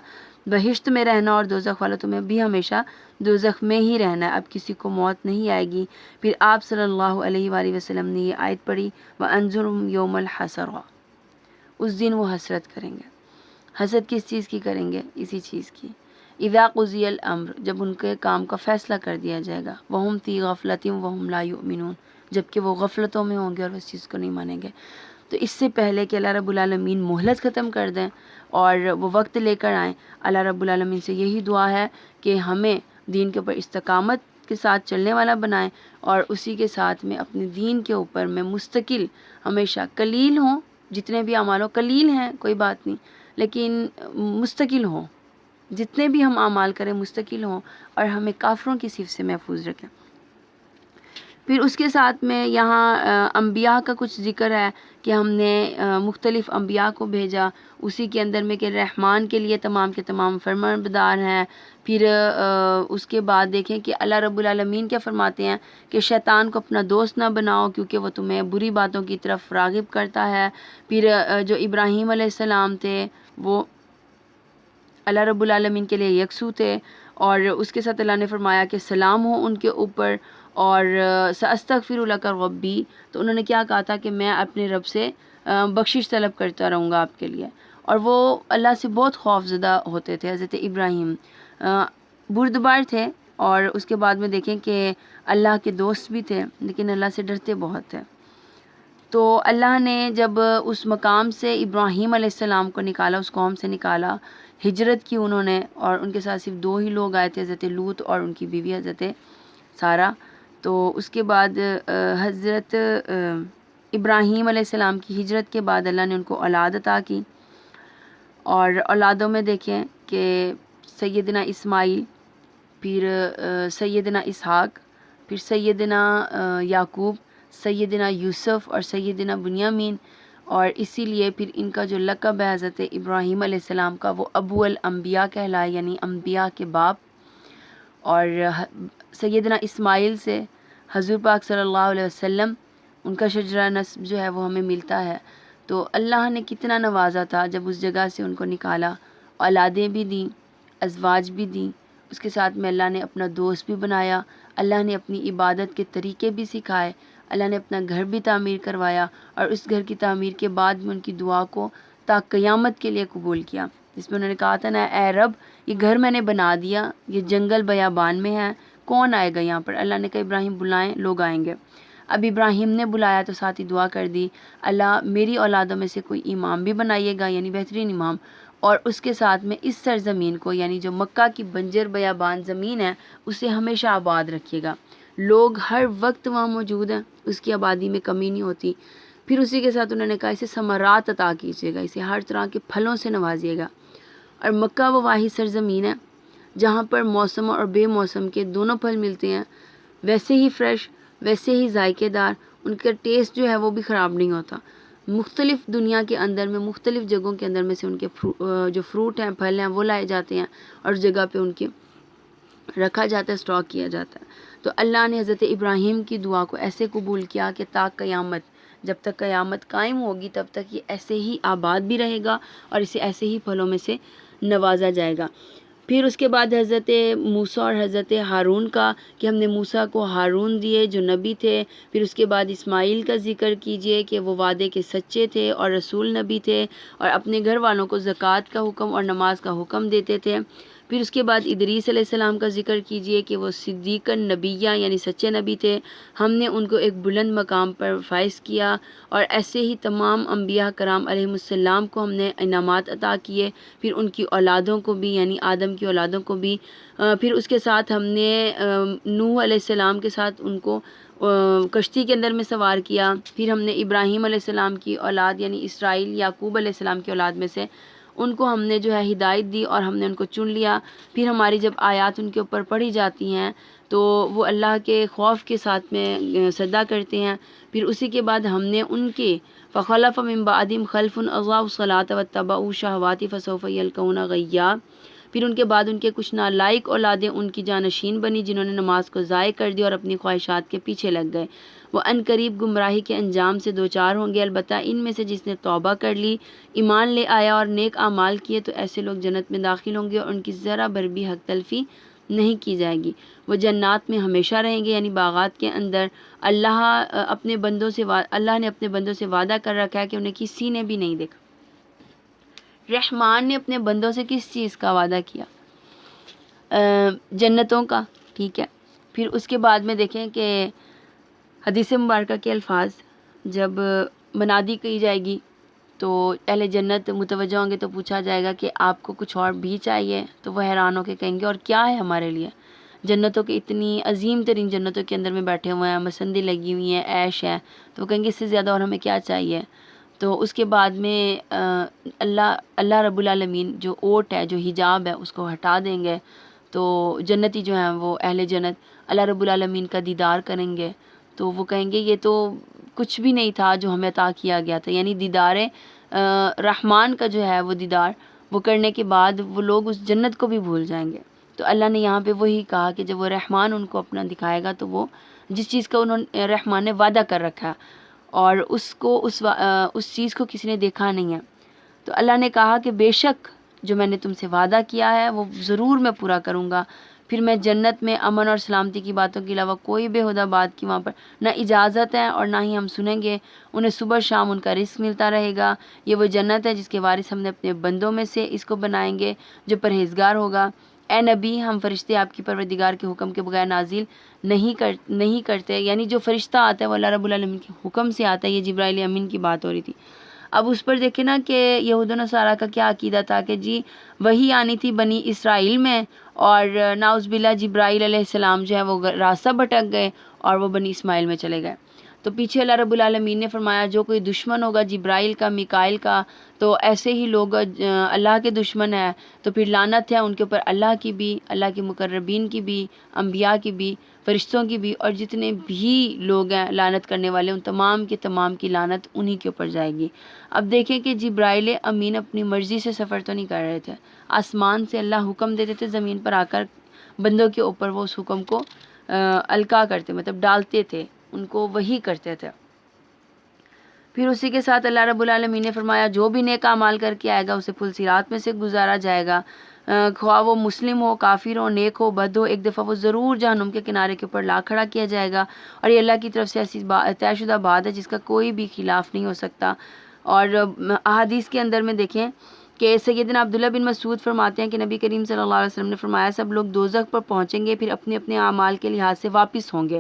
بہشت میں رہنا، اور دوزخ والو تمہیں بھی ہمیشہ دوزخ میں ہی رہنا ہے، اب کسی کو موت نہیں آئے گی۔ پھر آپ صلی اللہ علیہ وآلہ وسلم نے یہ آیت پڑھی وَأَنذُرْهُمْ يَوْمَ الْحَسْرَةِ، اس دن وہ حسرت کریں گے۔ حسرت کس چیز کی کریں گے؟ اسی چیز کی۔ اِذَا قُضِيَ الْأَمْرُ، جب ان کے کام کا فیصلہ کر دیا جائے گا۔ وَهُمْ فِي غَفْلَةٍ وَهُمْ لَا يُؤْمِنُونَ، جبکہ وہ غفلتوں میں ہوں گے اور اس چیز کو نہیں مانیں گے۔ تو اس سے پہلے کہ اللہ رب العالمین مہلت ختم کر دیں اور وہ وقت لے کر آئیں، اللہ رب العالمین سے یہی دعا ہے کہ ہمیں دین کے اوپر استقامت کے ساتھ چلنے والا بنائیں، اور اسی کے ساتھ میں اپنے دین کے اوپر میں مستقل ہمیشہ قلیل ہوں، جتنے بھی اعمال ہوں قلیل ہیں کوئی بات نہیں، لیکن مستقل ہوں، جتنے بھی ہم اعمال کریں مستقل ہوں، اور ہمیں کافروں کی صف سے محفوظ رکھیں۔ پھر اس کے ساتھ میں یہاں انبیاء کا کچھ ذکر ہے کہ ہم نے مختلف انبیاء کو بھیجا، اسی کے اندر میں کہ رحمان کے لیے تمام کے تمام فرمانبردار ہیں۔ پھر اس کے بعد دیکھیں کہ اللہ رب العالمین کیا فرماتے ہیں کہ شیطان کو اپنا دوست نہ بناؤ کیونکہ وہ تمہیں بری باتوں کی طرف راغب کرتا ہے۔ پھر جو ابراہیم علیہ السلام تھے وہ اللہ رب العالمین کے لیے یکسو تھے، اور اس کے ساتھ اللہ نے فرمایا کہ سلام ہو ان کے اوپر، اور سأستغفر لک ربی، تو انہوں نے کیا کہا تھا کہ میں اپنے رب سے بخشش طلب کرتا رہوں گا آپ کے لیے، اور وہ اللہ سے بہت خوف زدہ ہوتے تھے۔ حضرت ابراہیم بردبار تھے، اور اس کے بعد میں دیکھیں کہ اللہ کے دوست بھی تھے لیکن اللہ سے ڈرتے بہت تھے۔ تو اللہ نے جب اس مقام سے ابراہیم علیہ السلام کو نکالا، اس قوم سے نکالا، ہجرت کی انہوں نے، اور ان کے ساتھ صرف 2 ہی لوگ آئے تھے، حضرت لوط اور ان کی بیوی حضرت سارہ۔ تو اس کے بعد حضرت ابراہیم علیہ السلام کی ہجرت کے بعد اللہ نے ان کو اولاد عطا کی، اور اولادوں میں دیکھیں کہ سیدنا اسماعیل، پھر سیدنا اسحاق، پھر سیدنا یعقوب، سیدنا یوسف اور سیدنا بنیامین، اور اسی لیے پھر ان کا جو لقب ہے حضرت ابراہیم علیہ السلام کا وہ ابو الانبیاء کہلائے، یعنی انبیاء کے باپ۔ اور سیدنا اسماعیل سے حضور پاک صلی اللہ علیہ وسلم ان کا شجرہ نسب جو ہے وہ ہمیں ملتا ہے۔ تو اللہ نے کتنا نوازا تھا جب اس جگہ سے ان کو نکالا، اولادیں بھی دیں، ازواج بھی دیں، اس کے ساتھ میں اللہ نے اپنا دوست بھی بنایا، اللہ نے اپنی عبادت کے طریقے بھی سکھائے، اللہ نے اپنا گھر بھی تعمیر کروایا، اور اس گھر کی تعمیر کے بعد میں ان کی دعا کو تا قیامت کے لیے قبول کیا، جس میں انہوں نے کہا تھا نا اے رب یہ گھر میں نے بنا دیا، یہ جنگل بیابان میں ہے، کون آئے گا یہاں پر؟ اللہ نے کہا ابراہیم بلائیں، لوگ آئیں گے۔ اب ابراہیم نے بلایا تو ساتھ ہی دعا کر دی اللہ میری اولادوں میں سے کوئی امام بھی بنائیے گا، یعنی بہترین امام، اور اس کے ساتھ میں اس سرزمین کو، یعنی جو مکہ کی بنجر بیابان زمین ہے، اسے ہمیشہ آباد رکھیے گا۔ لوگ ہر وقت وہاں موجود ہیں، اس کی آبادی میں کمی نہیں ہوتی۔ پھر اسی کے ساتھ انہوں نے کہا اسے ثمرات عطا کیجیے گا، اسے ہر طرح کے پھلوں سے نوازیے گا۔ اور مکہ وہ واحد سرزمین ہے جہاں پر موسم اور بے موسم کے دونوں پھل ملتے ہیں، ویسے ہی فریش، ویسے ہی ذائقے دار، ان کا ٹیسٹ جو ہے وہ بھی خراب نہیں ہوتا۔ مختلف دنیا کے اندر میں، مختلف جگہوں کے اندر میں سے ان کے جو فروٹ ہیں، پھل ہیں، وہ لائے جاتے ہیں اور جگہ پہ ان کے رکھا جاتا ہے، اسٹاک کیا جاتا ہے۔ تو اللہ نے حضرت ابراہیم کی دعا کو ایسے قبول کیا کہ تا قیامت، جب تک قیامت قائم ہوگی تب تک یہ ایسے ہی آباد بھی رہے گا اور اسے ایسے ہی پھلوں میں سے نوازا جائے گا۔ پھر اس کے بعد حضرت موسیٰ اور حضرت ہارون کا، کہ ہم نے موسیٰ کو ہارون دیے جو نبی تھے۔ پھر اس کے بعد اسماعیل کا ذکر کیجئے کہ وہ وعدے کے سچے تھے اور رسول نبی تھے اور اپنے گھر والوں کو زکوٰۃ کا حکم اور نماز کا حکم دیتے تھے۔ پھر اس کے بعد ادریس علیہ السلام کا ذکر کیجئے کہ وہ صدیق النبیہ یعنی سچے نبی تھے، ہم نے ان کو ایک بلند مقام پر فائز کیا۔ اور ایسے ہی تمام انبیاء کرام علیہم السلام کو ہم نے انعامات عطا کیے، پھر ان کی اولادوں کو بھی یعنی آدم کی اولادوں کو بھی۔ پھر اس کے ساتھ ہم نے نوح علیہ السلام کے ساتھ ان کو کشتی کے اندر میں سوار کیا۔ پھر ہم نے ابراہیم علیہ السلام کی اولاد یعنی اسرائیل یعقوب علیہ السلام کی اولاد میں سے ان کو ہم نے جو ہے ہدایت دی اور ہم نے ان کو چن لیا۔ پھر ہماری جب آیات ان کے اوپر پڑھی جاتی ہیں تو وہ اللہ کے خوف کے ساتھ میں سجدہ کرتے ہیں۔ پھر اسی کے بعد ہم نے ان کے فخلف من بعدہم خلف اضاعوا الصلاۃ واتبعوا الشہوات فسوف یلقون غیا، پھر ان کے بعد ان کے کچھ نالائق اولادیں ان کی جانشین بنی جنہوں نے نماز کو ضائع کر دیا اور اپنی خواہشات کے پیچھے لگ گئے، وہ ان قریب گمراہی کے انجام سے دوچار ہوں گے۔ البتہ ان میں سے جس نے توبہ کر لی، ایمان لے آیا اور نیک اعمال کیے تو ایسے لوگ جنت میں داخل ہوں گے اور ان کی ذرا بھر بھی حق تلفی نہیں کی جائے گی، وہ جنات میں ہمیشہ رہیں گے یعنی باغات کے اندر۔ اللہ نے اپنے بندوں سے وعدہ کر رکھا ہے کہ انہیں کسی نے بھی نہیں دیکھا۔ رحمان نے اپنے بندوں سے کس چیز کا وعدہ کیا؟ جنتوں کا، ٹھیک ہے۔ پھر اس کے بعد میں دیکھیں کہ حدیث مبارکہ کے الفاظ جب منادی کی جائے گی تو اہل جنت متوجہ ہوں گے تو پوچھا جائے گا کہ آپ کو کچھ اور بھی چاہیے، تو وہ حیران ہو کے کہیں گے اور کیا ہے ہمارے لیے؟ جنتوں کے اتنی عظیم ترین جنتوں کے اندر میں بیٹھے ہوئے ہیں، مسندیں لگی ہوئی ہیں، عیش ہے، تو وہ کہیں گے اس سے زیادہ اور ہمیں کیا چاہیے؟ تو اس کے بعد میں اللہ رب العالمین جو اوٹ ہے، جو حجاب ہے، اس کو ہٹا دیں گے، تو جنتی جو ہیں وہ اہل جنت اللہ رب العالمین کا دیدار کریں گے، تو وہ کہیں گے یہ تو کچھ بھی نہیں تھا جو ہمیں عطا کیا گیا تھا، یعنی دیدار رحمان کا جو ہے وہ دیدار وہ کرنے کے بعد وہ لوگ اس جنت کو بھی بھول جائیں گے۔ تو اللہ نے یہاں پہ وہی کہا کہ جب وہ رحمان ان کو اپنا دکھائے گا تو وہ جس چیز کا رحمان نے وعدہ کر رکھا ہے اور اس چیز کو کسی نے دیکھا نہیں ہے، تو اللہ نے کہا کہ بے شک جو میں نے تم سے وعدہ کیا ہے وہ ضرور میں پورا کروں گا۔ پھر میں جنت میں امن اور سلامتی کی باتوں کے علاوہ کوئی بےہودہ بات کی وہاں پر نہ اجازت ہے اور نہ ہی ہم سنیں گے، انہیں صبح شام ان کا رزق ملتا رہے گا۔ یہ وہ جنت ہے جس کے وارث ہم نے اپنے بندوں میں سے اس کو بنائیں گے جو پرہیزگار ہوگا۔ اے نبی، ہم فرشتے آپ کی پروردگار کے حکم کے بغیر نازل نہیں کرتے، یعنی جو فرشتہ آتا ہے وہ اللہ رب العالمین کے حکم سے آتا ہے۔ یہ جبرائیل امین کی بات ہو رہی تھی۔ اب اس پر دیکھیں نا کہ یہود و نصارہ کا کیا عقیدہ تھا کہ جی وہی آنی تھی بنی اسرائیل میں اور نعوذ باللہ جبرائیل علیہ السلام جو ہے وہ راستہ بھٹک گئے اور وہ بنی اسماعیل میں چلے گئے۔ تو پیچھے اللہ رب العالمین نے فرمایا جو کوئی دشمن ہوگا جبرائیل کا، میکائیل کا، تو ایسے ہی لوگ اللہ کے دشمن ہیں، تو پھر لعنت ہے ان کے اوپر، اللہ کی بھی، اللہ کے مقربین کی بھی، انبیاء کی بھی، فرشتوں کی بھی، اور جتنے بھی لوگ ہیں لعنت کرنے والے ان تمام کے تمام کی لعنت انہی کے اوپر جائے گی۔ اب دیکھیں کہ جبرائیل امین اپنی مرضی سے سفر تو نہیں کر رہے تھے، آسمان سے اللہ حکم دیتے تھے، زمین پر آ کر بندوں کے اوپر وہ اس حکم کو القا کرتے، مطلب ڈالتے تھے، ان کو وحی کرتے تھے۔ پھر اسی کے ساتھ اللہ رب العالمین نے فرمایا جو بھی نیک اعمال کر کے آئے گا اسے پل صراط میں سے گزارا جائے گا، خواہ وہ مسلم ہو، کافر ہو، نیک ہو، بد ہو، ایک دفعہ وہ ضرور جہنم کے کنارے کے اوپر لا کھڑا کیا جائے گا، اور یہ اللہ کی طرف سے ایسی طے شدہ بات ہے جس کا کوئی بھی خلاف نہیں ہو سکتا۔ اور احادیث کے اندر میں دیکھیں کہ سیدنا عبداللہ بن مسعود فرماتے ہیں کہ نبی کریم صلی اللہ علیہ وسلم نے فرمایا سب لوگ دوزخ پر پہنچیں گے، پھر اپنے اپنے اعمال کے لحاظ سے واپس ہوں گے۔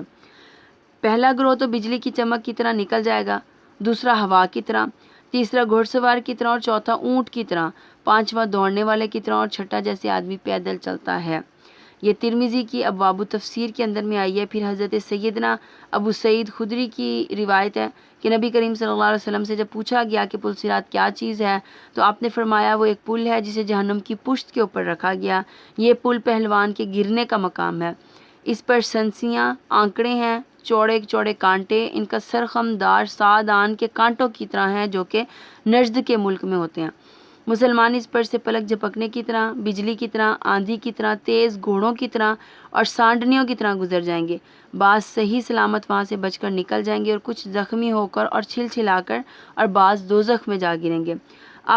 پہلا گروہ تو بجلی کی چمک کی طرح نکل جائے گا، دوسرا ہوا کی طرح، تیسرا گھوڑ سوار کی طرح، اور چوتھا اونٹ کی طرح، پانچواں دوڑنے والے کی طرح، اور چھٹا جیسے آدمی پیدل چلتا ہے۔ یہ ترمذی کی ابواب التفسیر کے اندر میں آئی ہے۔ پھر حضرت سیدنا ابو سعید خدری کی روایت ہے کہ نبی کریم صلی اللہ علیہ وسلم سے جب پوچھا گیا کہ پل صراط کیا چیز ہے تو آپ نے فرمایا وہ ایک پل ہے جسے جہنم کی پشت کے اوپر رکھا گیا، یہ پل پہلوان کے گرنے کا مقام ہے، اس پر سنسیاں آنکڑے ہیں، چوڑے چوڑے کانٹے، ان کا سر خمدار سادان کے کانٹوں کی طرح ہیں جو کہ نجد کے ملک میں ہوتے ہیں۔ مسلمان اس پر سے پلک جھپکنے کی طرح، بجلی کی طرح، آندھی کی طرح، تیز گھوڑوں کی طرح اور سانڈنیوں کی طرح گزر جائیں گے۔ بعض صحیح سلامت وہاں سے بچ کر نکل جائیں گے اور کچھ زخمی ہو کر اور چھل چھلا کر، اور بعض دوزخ میں جا گریں گے۔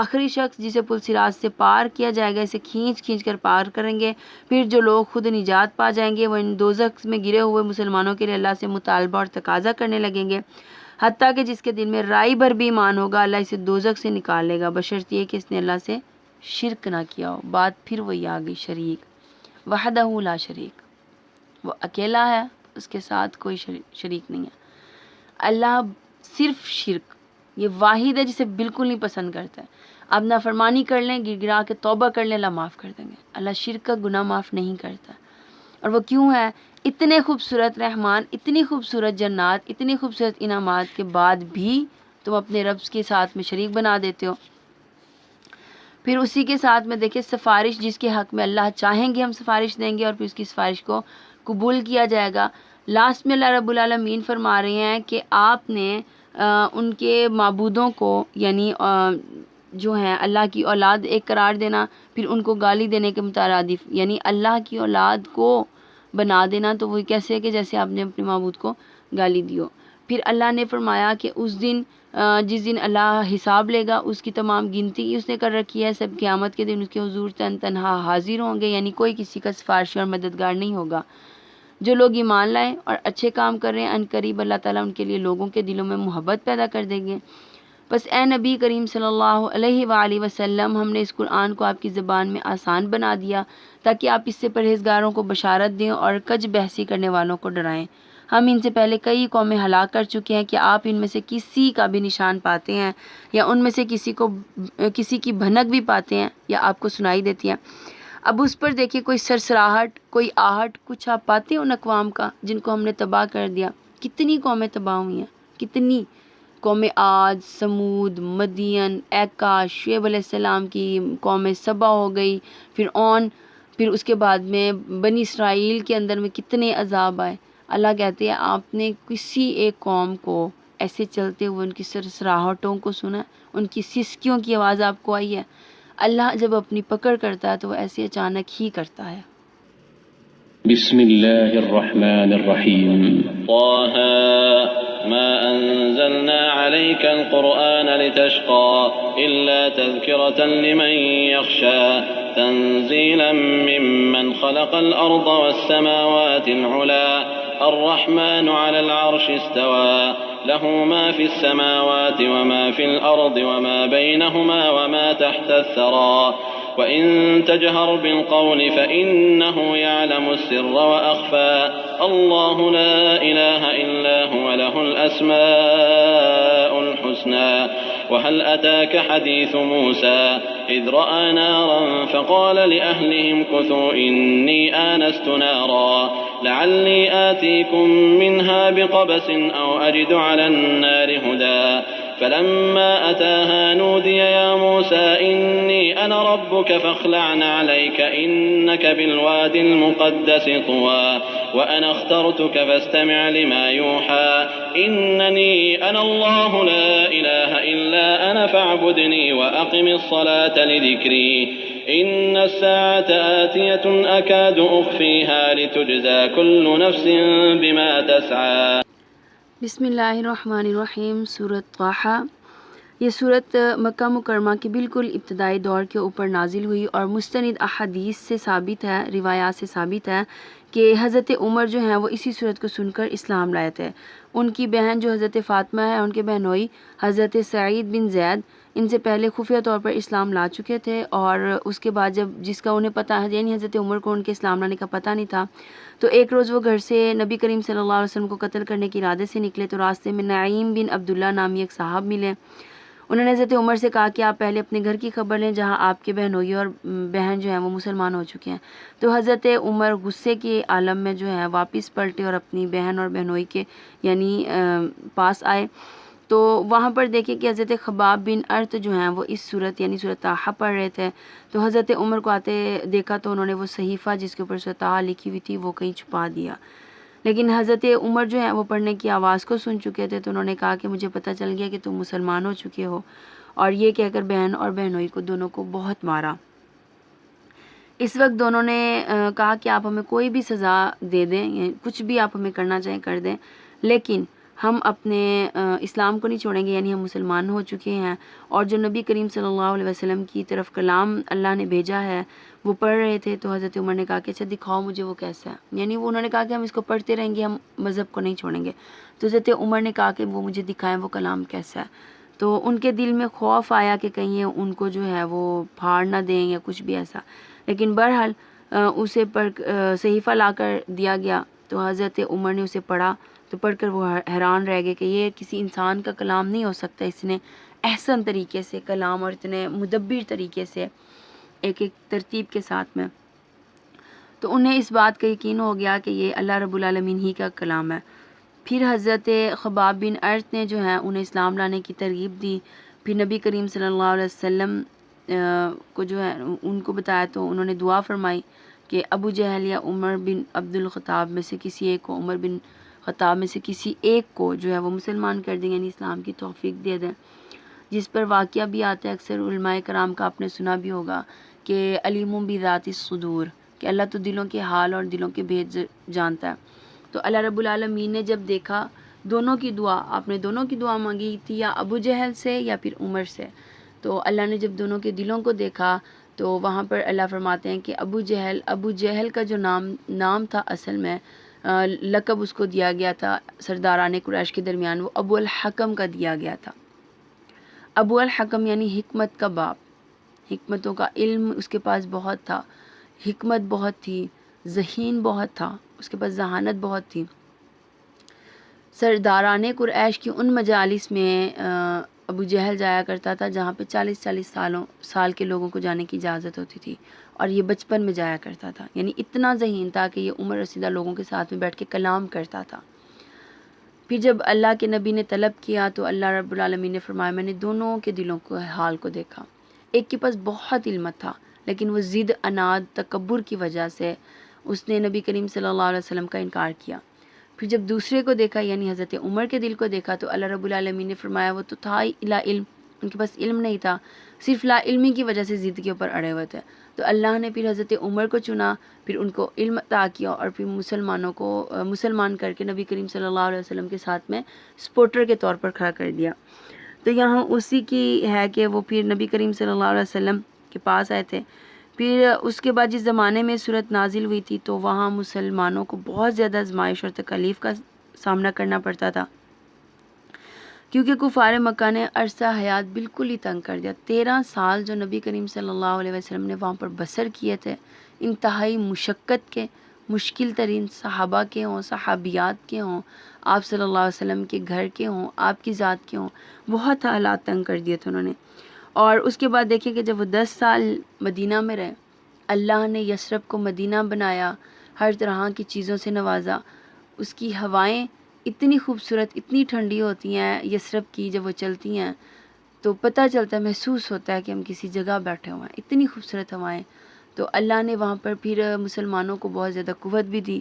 آخری شخص جسے پل صراط سے پار کیا جائے گا اسے کھینچ کھینچ کر پار کریں گے۔ پھر جو لوگ خود نجات پا جائیں گے وہ ان دوزخ میں گرے ہوئے مسلمانوں کے لیے اللہ سے مطالبہ اور تقاضا کرنے لگیں گے، حتیٰ کہ جس کے دل میں رائی بھر بھی ایمان ہوگا اللہ اسے دوزخ سے نکال لے گا، بشرط یہ کہ اس نے اللہ سے شرک نہ کیا ہو۔ بات پھر وہی آ گئی، شریک، وحدہ لا شریک، وہ اکیلا ہے، اس کے ساتھ کوئی شریک نہیں ہے۔ اللہ صرف شرک، یہ واحد ہے جسے بالکل نہیں پسند کرتا ہے۔ آپ نافرمانی کر لیں، گر گرا کے توبہ کر لیں، اللہ معاف کر دیں گے۔ اللہ شرک کا گناہ معاف نہیں کرتا۔ اور وہ کیوں ہے؟ اتنے خوبصورت رحمان، اتنی خوبصورت جنات، اتنی خوبصورت انعامات کے بعد بھی تم اپنے رب کے ساتھ میں شریک بنا دیتے ہو۔ پھر اسی کے ساتھ میں دیکھیں سفارش، جس کے حق میں اللہ چاہیں گے ہم سفارش دیں گے اور پھر اس کی سفارش کو قبول کیا جائے گا۔ لاسٹ میں اللہ رب العالمین فرما رہے ہیں کہ آپ نے ان کے معبودوں کو، یعنی جو ہیں اللہ کی اولاد ایک قرار دینا، پھر ان کو گالی دینے کے مترادف، یعنی اللہ کی اولاد کو بنا دینا، تو وہ کیسے کہ جیسے آپ نے اپنے معبود کو گالی دی ہو۔ پھر اللہ نے فرمایا کہ اس دن جس دن اللہ حساب لے گا اس کی تمام گنتی اس نے کر رکھی ہے، سب قیامت کے دن اس کے حضور تنہا حاضر ہوں گے، یعنی کوئی کسی کا سفارشی اور مددگار نہیں ہوگا۔ جو لوگ ایمان لائیں اور اچھے کام کر رہے ہیں ان قریب اللہ تعالیٰ ان کے لیے لوگوں کے دلوں میں محبت پیدا کر دیں گے۔ بس اے نبی کریم صلی اللہ علیہ وآلہ وسلم، ہم نے اس قرآن کو آپ کی زبان میں آسان بنا دیا تاکہ آپ اس سے پرہیزگاروں کو بشارت دیں اور کج بحثی کرنے والوں کو ڈرائیں۔ ہم ان سے پہلے کئی قومیں ہلاک کر چکے ہیں کہ آپ ان میں سے کسی کا بھی نشان پاتے ہیں یا ان میں سے کسی کی بھنک بھی پاتے ہیں یا آپ کو سنائی دیتی ہیں۔ اب اس پر دیکھیے کوئی سرسراہٹ، کوئی آہٹ، کچھ آپ پاتے ہیں ان اقوام کا جن کو ہم نے تباہ کر دیا۔ کتنی قومیں تباہ ہوئی ہیں، کتنی قوم عاد، سمود، مدین، ایکا، شعیب علیہ السلام کی قوم سبا ہو گئی، پھر اس کے بعد میں بنی اسرائیل کے اندر میں کتنے عذاب آئے۔ اللہ کہتے ہیں آپ نے کسی ایک قوم کو ایسے چلتے ہوئے ان کی سرسراہٹوں کو سنا، ان کی سسکیوں کی آواز آپ کو آئی ہے؟ اللہ جب اپنی پکڑ کرتا ہے تو وہ ایسے اچانک ہی کرتا ہے۔ بسم الله الرحمن الرحيم طه ما أنزلنا عليك القرآن لتشقى إلا تذكرة لمن يخشى تنزيلا ممن خلق الأرض والسماوات العلى الرحمن على العرش استوى له ما في السماوات وما في الأرض وما بينهما وما تحت الثرى وإن تجهر بالقول فإنه يعلم السر وأخفى الله لا إله إلا هو له الأسماء الحسنى وهل أتاك حديث موسى إذ رأى نارا فقال لأهلهم كثوا إني آنست نارا لعلي آتيكم منها بقبس أو أجد على النار هدى فلما أتاها نودي يا موسى إني أنا ربك فاخلع نعليك إنك بالوادي المقدس طوى وأنا اخترتك فاستمع لما يوحى إنني أنا الله لا إله إلا أنا فاعبدني وأقم الصلاة لذكري إن الساعة آتية أكاد أخفيها لتجزى كل نفس بما تسعى۔ بسم اللہ الرحمن الرحیم۔ سورۃ طٰہٰ، یہ سورت مکہ مکرمہ کے بالکل ابتدائی دور کے اوپر نازل ہوئی اور مستند احادیث سے ثابت ہے، روایات سے ثابت ہے کہ حضرت عمر جو ہیں وہ اسی سورت کو سن کر اسلام لائے تھے۔ ان کی بہن جو حضرت فاطمہ ہے، ان کے بہنوئی حضرت سعید بن زید ان سے پہلے خفیہ طور پر اسلام لا چکے تھے، اور اس کے بعد جب جس کا انہیں پتہ ہے، یعنی حضرت عمر کو ان کے اسلام لانے کا پتہ نہیں تھا، تو ایک روز وہ گھر سے نبی کریم صلی اللہ علیہ وسلم کو قتل کرنے کے ارادے سے نکلے، تو راستے میں نعیم بن عبداللہ نامی ایک صاحب ملے۔ انہوں نے حضرت عمر سے کہا کہ آپ پہلے اپنے گھر کی خبر لیں جہاں آپ کے بہنوئی اور بہن جو ہیں وہ مسلمان ہو چکے ہیں۔ تو حضرت عمر غصے کے عالم میں جو ہے واپس پلٹے اور اپنی بہن اور بہنوئی کے یعنی پاس آئے۔ تو وہاں پر دیکھیں کہ حضرت خباب بن ارت جو ہیں وہ اس صورت یعنی سورۃ طٰہٰ پڑھ رہے تھے۔ تو حضرت عمر کو آتے دیکھا تو انہوں نے وہ صحیفہ جس کے اوپر سورۃ طٰہٰ لکھی ہوئی تھی وہ کہیں چھپا دیا، لیکن حضرت عمر جو ہیں وہ پڑھنے کی آواز کو سن چکے تھے، تو انہوں نے کہا کہ مجھے پتہ چل گیا کہ تم مسلمان ہو چکے ہو، اور یہ کہہ کر بہن اور بہنوئی کو دونوں کو بہت مارا۔ اس وقت دونوں نے کہا کہ آپ ہمیں کوئی بھی سزا دے دیں، یعنی کچھ بھی آپ ہمیں کرنا چاہیں کر دیں، لیکن ہم اپنے اسلام کو نہیں چھوڑیں گے، یعنی ہم مسلمان ہو چکے ہیں، اور جو نبی کریم صلی اللہ علیہ وسلم کی طرف کلام اللہ نے بھیجا ہے وہ پڑھ رہے تھے۔ تو حضرت عمر نے کہا کہ اچھا دکھاؤ مجھے وہ کیسا ہے، یعنی وہ انہوں نے کہا کہ ہم اس کو پڑھتے رہیں گے، ہم مذہب کو نہیں چھوڑیں گے۔ تو حضرت عمر نے کہا کہ وہ مجھے دکھائیں وہ کلام کیسا ہے۔ تو ان کے دل میں خوف آیا کہ کہیں ان کو جو ہے وہ پھاڑ نہ دیں یا کچھ بھی ایسا، لیکن بہرحال اسے صحیفہ لا کر دیا گیا۔ تو حضرت عمر نے اسے پڑھا، تو پڑھ کر وہ حیران رہ گئے کہ یہ کسی انسان کا کلام نہیں ہو سکتا، اس نے احسن طریقے سے کلام اور اتنے مدبر طریقے سے ایک ایک ترتیب کے ساتھ میں، تو انہیں اس بات کا یقین ہو گیا کہ یہ اللہ رب العالمین ہی کا کلام ہے۔ پھر حضرت خباب بن ارت نے جو ہے انہیں اسلام لانے کی ترغیب دی، پھر نبی کریم صلی اللہ علیہ وسلم کو جو ہے ان کو بتایا، تو انہوں نے دعا فرمائی کہ ابو جہل یا عمر بن عبد الخطاب میں سے کسی ایک کو، عمر بن خطاب میں سے کسی ایک کو جو ہے وہ مسلمان کر دیں، یعنی اسلام کی توفیق دے دیں، جس پر واقعہ بھی آتا ہے اکثر علماء کرام کا، آپ نے سنا بھی ہوگا کہ علیم بذات الصدور، کہ اللہ تو دلوں کے حال اور دلوں کے بھید جانتا ہے۔ تو اللہ رب العالمین نے جب دیکھا دونوں کی دعا، آپ نے دونوں کی دعا مانگی تھی یا ابو جہل سے یا پھر عمر سے، تو اللہ نے جب دونوں کے دلوں کو دیکھا تو وہاں پر اللہ فرماتے ہیں کہ ابو جہل کا جو نام تھا اصل میں لقب اس کو دیا گیا تھا سرداران قریش کے درمیان، وہ ابو الحکم کا دیا گیا تھا۔ ابو الحکم یعنی حکمت کا باپ، حکمتوں کا علم اس کے پاس بہت تھا، حکمت بہت تھی، ذہین بہت تھا، اس کے پاس ذہانت بہت تھی۔ سرداران قریش کی ان مجالس میں ابو جہل جایا کرتا تھا جہاں پہ 40 سال کے لوگوں کو جانے کی اجازت ہوتی تھی، اور یہ بچپن میں جایا کرتا تھا، یعنی اتنا ذہین تھا کہ یہ عمر رسیدہ لوگوں کے ساتھ میں بیٹھ کے کلام کرتا تھا۔ پھر جب اللہ کے نبی نے طلب کیا تو اللہ رب العالمین نے فرمایا میں نے دونوں کے دلوں کو حال کو دیکھا، ایک کے پاس بہت علم تھا لیکن وہ ضد، عناد، تکبر کی وجہ سے اس نے نبی کریم صلی اللہ علیہ وسلم کا انکار کیا۔ پھر جب دوسرے کو دیکھا یعنی حضرت عمر کے دل کو دیکھا تو اللہ رب العالمین نے فرمایا وہ تو تھا ہی لا علم، ان کے پاس علم نہیں تھا، صرف لا علمی کی وجہ سے ضد کے اوپر اڑے ہوئے تھے۔ تو اللہ نے پھر حضرت عمر کو چنا، پھر ان کو علم عطا کیا، اور پھر مسلمانوں کو مسلمان کر کے نبی کریم صلی اللہ علیہ وسلم کے ساتھ میں سپورٹر کے طور پر کھڑا کر دیا۔ تو یہاں اسی کی ہے کہ وہ پھر نبی کریم صلی اللہ علیہ وسلم کے پاس آئے تھے۔ پھر اس کے بعد جس زمانے میں صورت نازل ہوئی تھی تو وہاں مسلمانوں کو بہت زیادہ آزمائش اور تکلیف کا سامنا کرنا پڑتا تھا، کیونکہ کفار مکہ نے عرصہ حیات بالکل ہی تنگ کر دیا۔ 13 سال جو نبی کریم صلی اللہ علیہ وسلم نے وہاں پر بسر کیے تھے، انتہائی مشقت کے، مشکل ترین، صحابہ کے ہوں، صحابیات کے ہوں، آپ صلی اللہ علیہ وسلم کے گھر کے ہوں، آپ کی ذات کے ہوں، بہت حالات تنگ کر دیے تھے انہوں نے۔ اور اس کے بعد دیکھیں کہ جب وہ 10 سال مدینہ میں رہے، اللہ نے یثرب کو مدینہ بنایا، ہر طرح کی چیزوں سے نوازا، اس کی ہوائیں اتنی خوبصورت، اتنی ٹھنڈی ہوتی ہیں یثرب کی، جب وہ چلتی ہیں تو پتہ چلتا ہے، محسوس ہوتا ہے کہ ہم کسی جگہ بیٹھے ہوئے ہیں، اتنی خوبصورت ہوائیں۔ تو اللہ نے وہاں پر پھر مسلمانوں کو بہت زیادہ قوت بھی دی،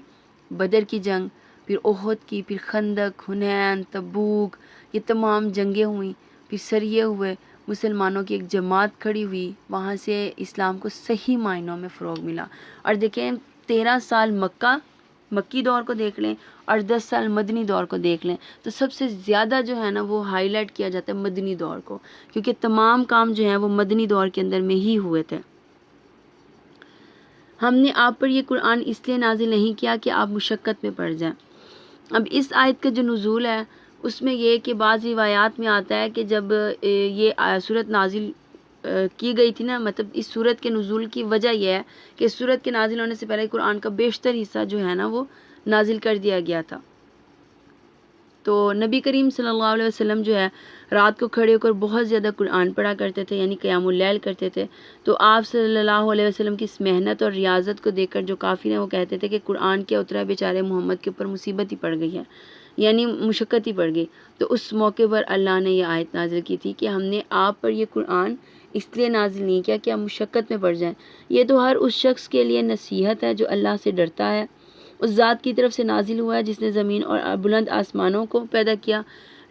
بدر کی جنگ، پھر احد کی، پھر خندق، حنین، تبوک، یہ تمام جنگیں ہوئیں، پھر سریے ہوئے، مسلمانوں کی ایک جماعت کھڑی ہوئی، وہاں سے اسلام کو صحیح معنوں میں فروغ ملا۔ اور دیکھیں 13 سال مکی دور کو دیکھ لیں اور 10 سال مدنی دور کو دیکھ لیں تو سب سے زیادہ جو ہے نا وہ ہائی لائٹ کیا جاتا ہے مدنی دور کو، کیونکہ تمام کام جو ہیں وہ مدنی دور کے اندر میں ہی ہوئے تھے۔ ہم نے آپ پر یہ قرآن اس لیے نازل نہیں کیا کہ آپ مشقت میں پڑ جائیں۔ اب اس آیت کا جو نزول ہے اس میں یہ کہ بعض روایات میں آتا ہے کہ جب یہ صورت نازل کی گئی تھی نا، مطلب اس صورت کے نزول کی وجہ یہ ہے کہ اس صورت کے نازل ہونے سے پہلے قرآن کا بیشتر حصہ جو ہے نا وہ نازل کر دیا گیا تھا۔ تو نبی کریم صلی اللہ علیہ وسلم جو ہے رات کو کھڑے ہو کر بہت زیادہ قرآن پڑھا کرتے تھے، یعنی قیام اللیل کرتے تھے. تو آپ صلی اللہ علیہ وسلم کی اس محنت اور ریاضت کو دیکھ کر جو کافر ہیں وہ کہتے تھے کہ قرآن کیا اترا بیچارے محمد کے اوپر مصیبت ہی پڑ گئی ہے، یعنی مشقت ہی پڑ گئی. تو اس موقع پر اللہ نے یہ آیت نازل کی تھی کہ ہم نے آپ پر یہ قرآن اس لیے نازل نہیں کیا کہ آپ مشقت میں پڑ جائیں. یہ تو ہر اس شخص کے لیے نصیحت ہے جو اللہ سے ڈرتا ہے، اس ذات کی طرف سے نازل ہوا ہے جس نے زمین اور بلند آسمانوں کو پیدا کیا.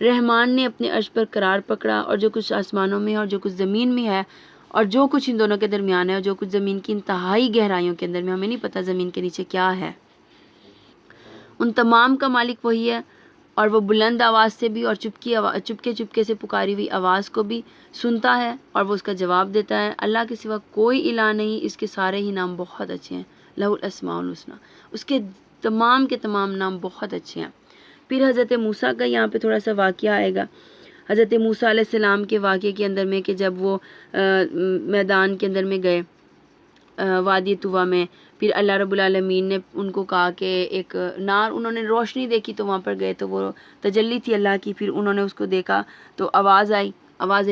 رحمان نے اپنے عرش پر قرار پکڑا، اور جو کچھ آسمانوں میں ہے اور جو کچھ زمین میں ہے اور جو کچھ ان دونوں کے درمیان ہے اور جو کچھ زمین کی انتہائی گہرائیوں کے اندر میں، ہمیں نہیں پتہ زمین کے نیچے کیا ہے، ان تمام کا مالک وہی ہے. اور وہ بلند آواز سے بھی اور چپکے چپکے سے پکاری ہوئی آواز کو بھی سنتا ہے اور وہ اس کا جواب دیتا ہے. اللہ کے سوا کوئی الہ نہیں، اس کے سارے ہی نام بہت اچھے ہیں، لہ الاسماء الحسنی، اس کے تمام کے تمام نام بہت اچھے ہیں. پھر حضرت موسیٰ کا یہاں پہ تھوڑا سا واقعہ آئے گا. حضرت موسیٰ علیہ السلام کے واقعے کے اندر میں کہ جب وہ میدان کے اندر میں گئے وادی طویٰ میں، پھر اللہ رب العالمین نے ان کو کہا کہ ایک نار، انہوں نے روشنی دیکھی تو وہاں پر گئے تو وہ تجلی تھی اللہ کی. پھر انہوں نے اس کو دیکھا تو آواز آئی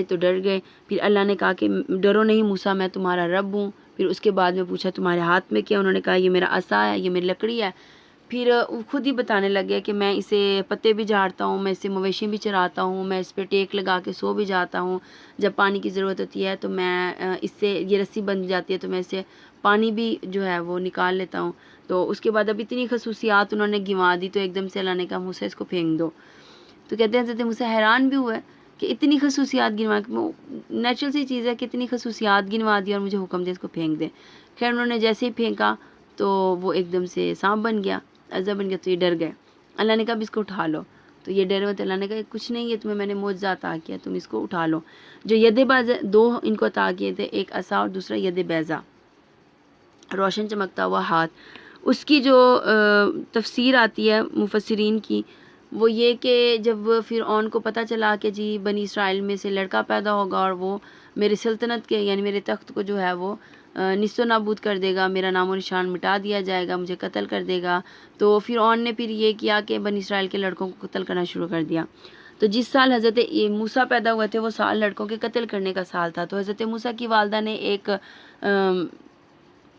تو ڈر گئے. پھر اللہ نے کہا کہ ڈرو نہیں موسیٰ، میں تمہارا رب ہوں. پھر اس کے بعد میں پوچھا تمہارے ہاتھ میں کیا، انہوں نے کہا یہ میرا عصا ہے، یہ میری لکڑی ہے. پھر خود ہی بتانے لگ گیا کہ میں اسے پتے بھی جھاڑتا ہوں، میں اسے مویشی بھی چراتا ہوں، میں اس پہ ٹیک لگا کے سو بھی جاتا ہوں، جب پانی کی ضرورت ہوتی ہے تو میں اس سے، یہ رسی بن جاتی ہے تو میں اس سے پانی بھی جو ہے وہ نکال لیتا ہوں. تو اس کے بعد اب اتنی خصوصیات انہوں نے گنوا دی تو ایک دم سے اللہ نے کہا موسیٰ اس کو پھینک دو. تو کہتے ہیں حضرت موسیٰ حیران بھی ہوئے کہ اتنی خصوصیات گنوا، نیچرل سی چیز ہے کہ اتنی خصوصیات گنوا دی اور مجھے حکم دے اس کو پھینک دے. خیر انہوں نے جیسے ہی پھینکا تو وہ ایک دم سے سانپ بن گیا، عذاب بن گیا. تو یہ ڈر گئے. اللہ نے کہا اب اس کو اٹھا لو. تو یہ ڈر ہوئے تو اللہ نے کہا کچھ نہیں، یہ تمہیں میں نے معجزہ عطا کیا، تم اس کو اٹھا لو. جو ید بیضا، دو ان کو عطا کیے تھے، ایک عصا اور دوسرا ید بیضا، روشن چمکتا ہوا ہاتھ. اس کی جو تفسیر آتی ہے مفسرین کی وہ یہ کہ جب فرعون کو پتہ چلا کہ جی بنی اسرائیل میں سے لڑکا پیدا ہوگا اور وہ میری سلطنت کے یعنی میرے تخت کو جو ہے وہ نیست و نابود کر دے گا، میرا نام و نشان مٹا دیا جائے گا، مجھے قتل کر دے گا، تو فرعون نے پھر یہ کیا کہ بنی اسرائیل کے لڑکوں کو قتل کرنا شروع کر دیا. تو جس سال حضرت موسیٰ پیدا ہوئے تھے وہ سال لڑکوں کے قتل کرنے کا سال تھا. تو حضرت موسیٰ کی والدہ نے ایک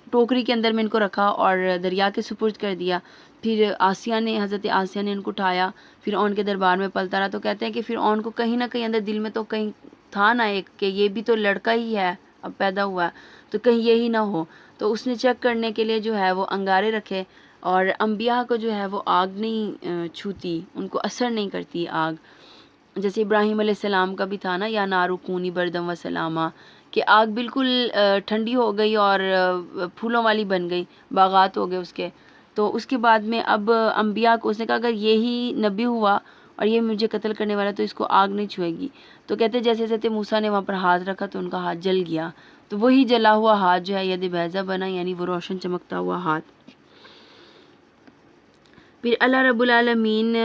ٹوکری کے اندر میں ان کو رکھا اور دریا کے سپرد کر دیا. پھر حضرت آسیہ نے ان کو اٹھایا، فرعون کے دربار میں پلتا رہا. تو کہتے ہیں کہ فرعون کو کہیں نہ کہیں اندر دل میں تو کہیں تھا نا ایک کہ یہ بھی تو لڑکا ہی ہے اب پیدا ہوا ہے تو کہیں یہی نہ ہو. تو اس نے چیک کرنے کے لیے جو ہے وہ انگارے رکھے، اور انبیاء کو جو ہے وہ آگ نہیں چھوتی، ان کو اثر نہیں کرتی آگ. جیسے ابراہیم علیہ السلام کا بھی تھا نا، یا نارو کونی بردم و سلامہ، کہ آگ بالکل ٹھنڈی ہو گئی اور پھولوں والی بن گئی، باغات ہو گئے اس کے. تو اس کے بعد میں اب انبیاء کو اس نے کہا اگر یہی نبی ہوا اور یہ مجھے قتل کرنے والا تو اس کو آگ نہیں چھوئے گی. تو کہتے جیسے جیسے موسیٰ نے وہاں پر ہاتھ رکھا تو ان کا ہاتھ جل گیا. تو وہی جلا ہوا ہاتھ جو ہے ید بیضا بنا، یعنی وہ روشن چمکتا ہوا ہاتھ. پھر اللہ رب العالمین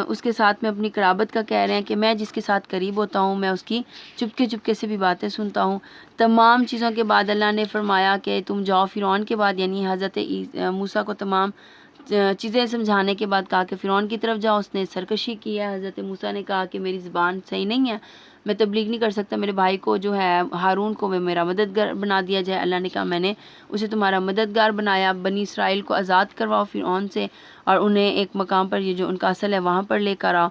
اس کے ساتھ میں اپنی قرابت کا کہہ رہے ہیں کہ میں جس کے ساتھ قریب ہوتا ہوں میں اس کی چپکے سے بھی باتیں سنتا ہوں. تمام چیزوں کے بعد اللہ نے فرمایا کہ تم جاؤ. فرعون کے بعد یعنی حضرت موسیٰ کو تمام چیزیں سمجھانے کے بعد کہا کہ فرعون کی طرف جاؤ. اس نے سرکشی کی ہے. حضرت موسیٰ نے کہا کہ میری زبان صحیح نہیں ہے، میں تبلیغ نہیں کر سکتا، میرے بھائی کو جو ہے ہارون کو میرا مددگار بنا دیا جائے. اللہ نے کہا میں نے اسے تمہارا مددگار بنایا، بنی اسرائیل کو آزاد کرواؤ فرعون سے اور انہیں ایک مقام پر یہ جو ان کا اصل ہے وہاں پر لے کر آؤ.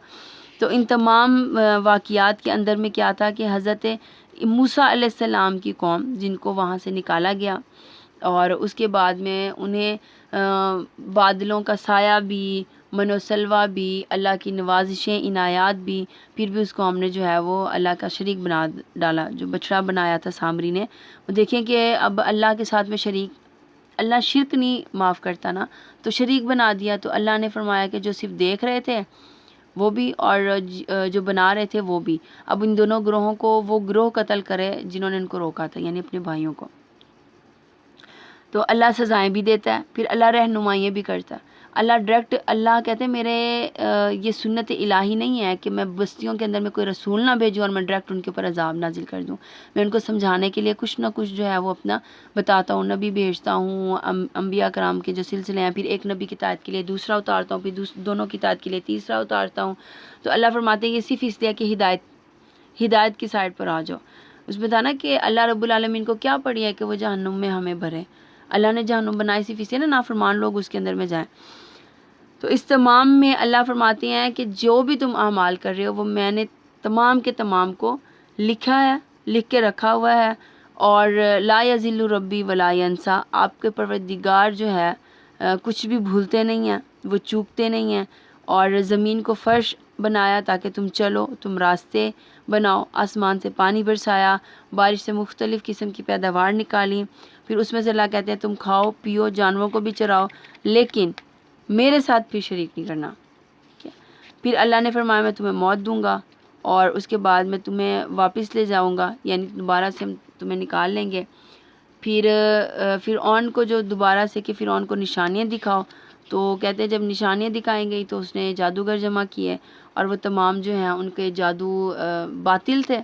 تو ان تمام واقعات کے اندر میں کیا تھا کہ حضرت موسیٰ علیہ السلام کی قوم جن کو وہاں سے نکالا گیا اور اس کے بعد میں انہیں بادلوں کا سایہ بھی، من و سلوہ بھی، اللہ کی نوازشیں، عنایات بھی، پھر بھی اس قوم نے جو ہے وہ اللہ کا شریک بنا ڈالا. جو بچڑا بنایا تھا سامری نے، وہ دیکھیں کہ اب اللہ کے ساتھ میں شریک، اللہ شرک نہیں معاف کرتا نا، تو شریک بنا دیا. تو اللہ نے فرمایا کہ جو صرف دیکھ رہے تھے وہ بھی اور جو بنا رہے تھے وہ بھی، اب ان دونوں گروہوں کو وہ گروہ قتل کرے جنہوں نے ان کو روکا تھا، یعنی اپنے بھائیوں کو. تو اللہ سزائیں بھی دیتا ہے، پھر اللہ رہنمائیاں بھی کرتا ہے. اللہ ڈائریکٹ، اللہ کہتے ہیں میرے یہ سنت الہی نہیں ہے کہ میں بستیوں کے اندر میں کوئی رسول نہ بھیجوں اور میں ڈائریکٹ ان کے اوپر عذاب نازل کر دوں. میں ان کو سمجھانے کے لیے کچھ نہ کچھ جو ہے وہ اپنا بتاتا ہوں، نبی بھیجتا ہوں، انبیاء کرام کے جو سلسلے ہیں، پھر ایک نبی کی اطاعت کے لیے دوسرا اتارتا ہوں، پھر دونوں کی اطاعت کے لیے تیسرا اتارتا ہوں. تو اللہ فرماتے ہیں یہ صرف اس لیے کہ ہدایت کی سائڈ پر آ جاؤ. اس میں تھا نا کہ اللہ رب العالمین کو کیا پڑی ہے کہ وہ جہنم میں ہمیں بھرے. اللہ نے جہنم بنائی صرف اس لیے نا نافرمان لوگ اس کے اندر میں جائیں. تو اس تمام میں اللہ فرماتے ہیں کہ جو بھی تم اعمال کر رہے ہو وہ میں نے تمام کے تمام کو لکھا ہے، لکھ کے رکھا ہوا ہے. اور لا یذل ربی ولا ینسا، آپ کے پروردگار جو ہے کچھ بھی بھولتے نہیں ہیں، وہ چوکتے نہیں ہیں. اور زمین کو فرش بنایا تاکہ تم چلو، تم راستے بناؤ، آسمان سے پانی برسایا، بارش سے مختلف قسم کی پیداوار نکالی. پھر اس میں سے اللہ کہتے ہیں تم کھاؤ پیو، جانوروں کو بھی چراؤ، لیکن میرے ساتھ پھر شریک نہیں کرنا. پھر اللہ نے فرمایا میں تمہیں موت دوں گا اور اس کے بعد میں تمہیں واپس لے جاؤں گا، یعنی دوبارہ سے ہم تمہیں نکال لیں گے. پھر فرعون کو جو دوبارہ سے کہ فرعون کو نشانیاں دکھاؤ، تو کہتے ہیں جب نشانیاں دکھائیں گئی تو اس نے جادوگر جمع کیے اور وہ تمام جو ہیں ان کے جادو باطل تھے،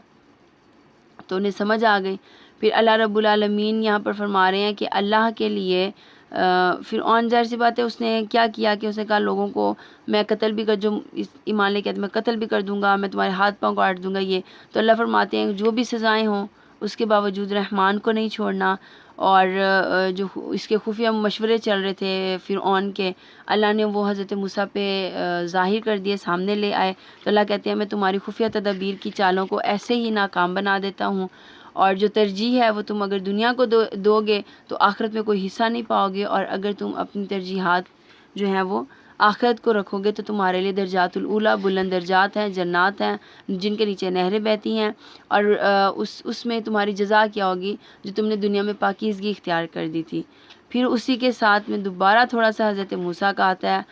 تو انہیں سمجھ آ گئی. پھر اللہ رب العالمین یہاں پر فرما رہے ہیں کہ اللہ کے لیے فرعون ظاہر سی بات ہے اس نے کیا کیا کہ اس نے کہا لوگوں کو میں قتل بھی کر، جو ایمان لے کے میں قتل بھی کر دوں گا، میں تمہارے ہاتھ پاؤں کاٹ دوں گا. یہ تو اللہ فرماتے ہیں جو بھی سزائیں ہوں اس کے باوجود رحمان کو نہیں چھوڑنا. اور جو اس کے خفیہ مشورے چل رہے تھے فرعون کے، اللہ نے وہ حضرت موسیٰ پہ ظاہر کر دیے، سامنے لے آئے. تو اللہ کہتے ہیں میں تمہاری خفیہ تدابیر کی چالوں کو ایسے ہی ناکام بنا دیتا ہوں. اور جو ترجیح ہے وہ تم اگر دنیا کو دو گے تو آخرت میں کوئی حصہ نہیں پاؤ گے، اور اگر تم اپنی ترجیحات جو ہیں وہ آخرت کو رکھو گے تو تمہارے لیے درجات الاولیٰ، بلند درجات ہیں، جنات ہیں جن کے نیچے نہریں بہتی ہیں. اور اس میں تمہاری جزا کیا ہوگی جو تم نے دنیا میں پاکیزگی اختیار کر دی تھی. پھر اسی کے ساتھ میں دوبارہ تھوڑا سا حضرت موسیٰ کا آتا ہے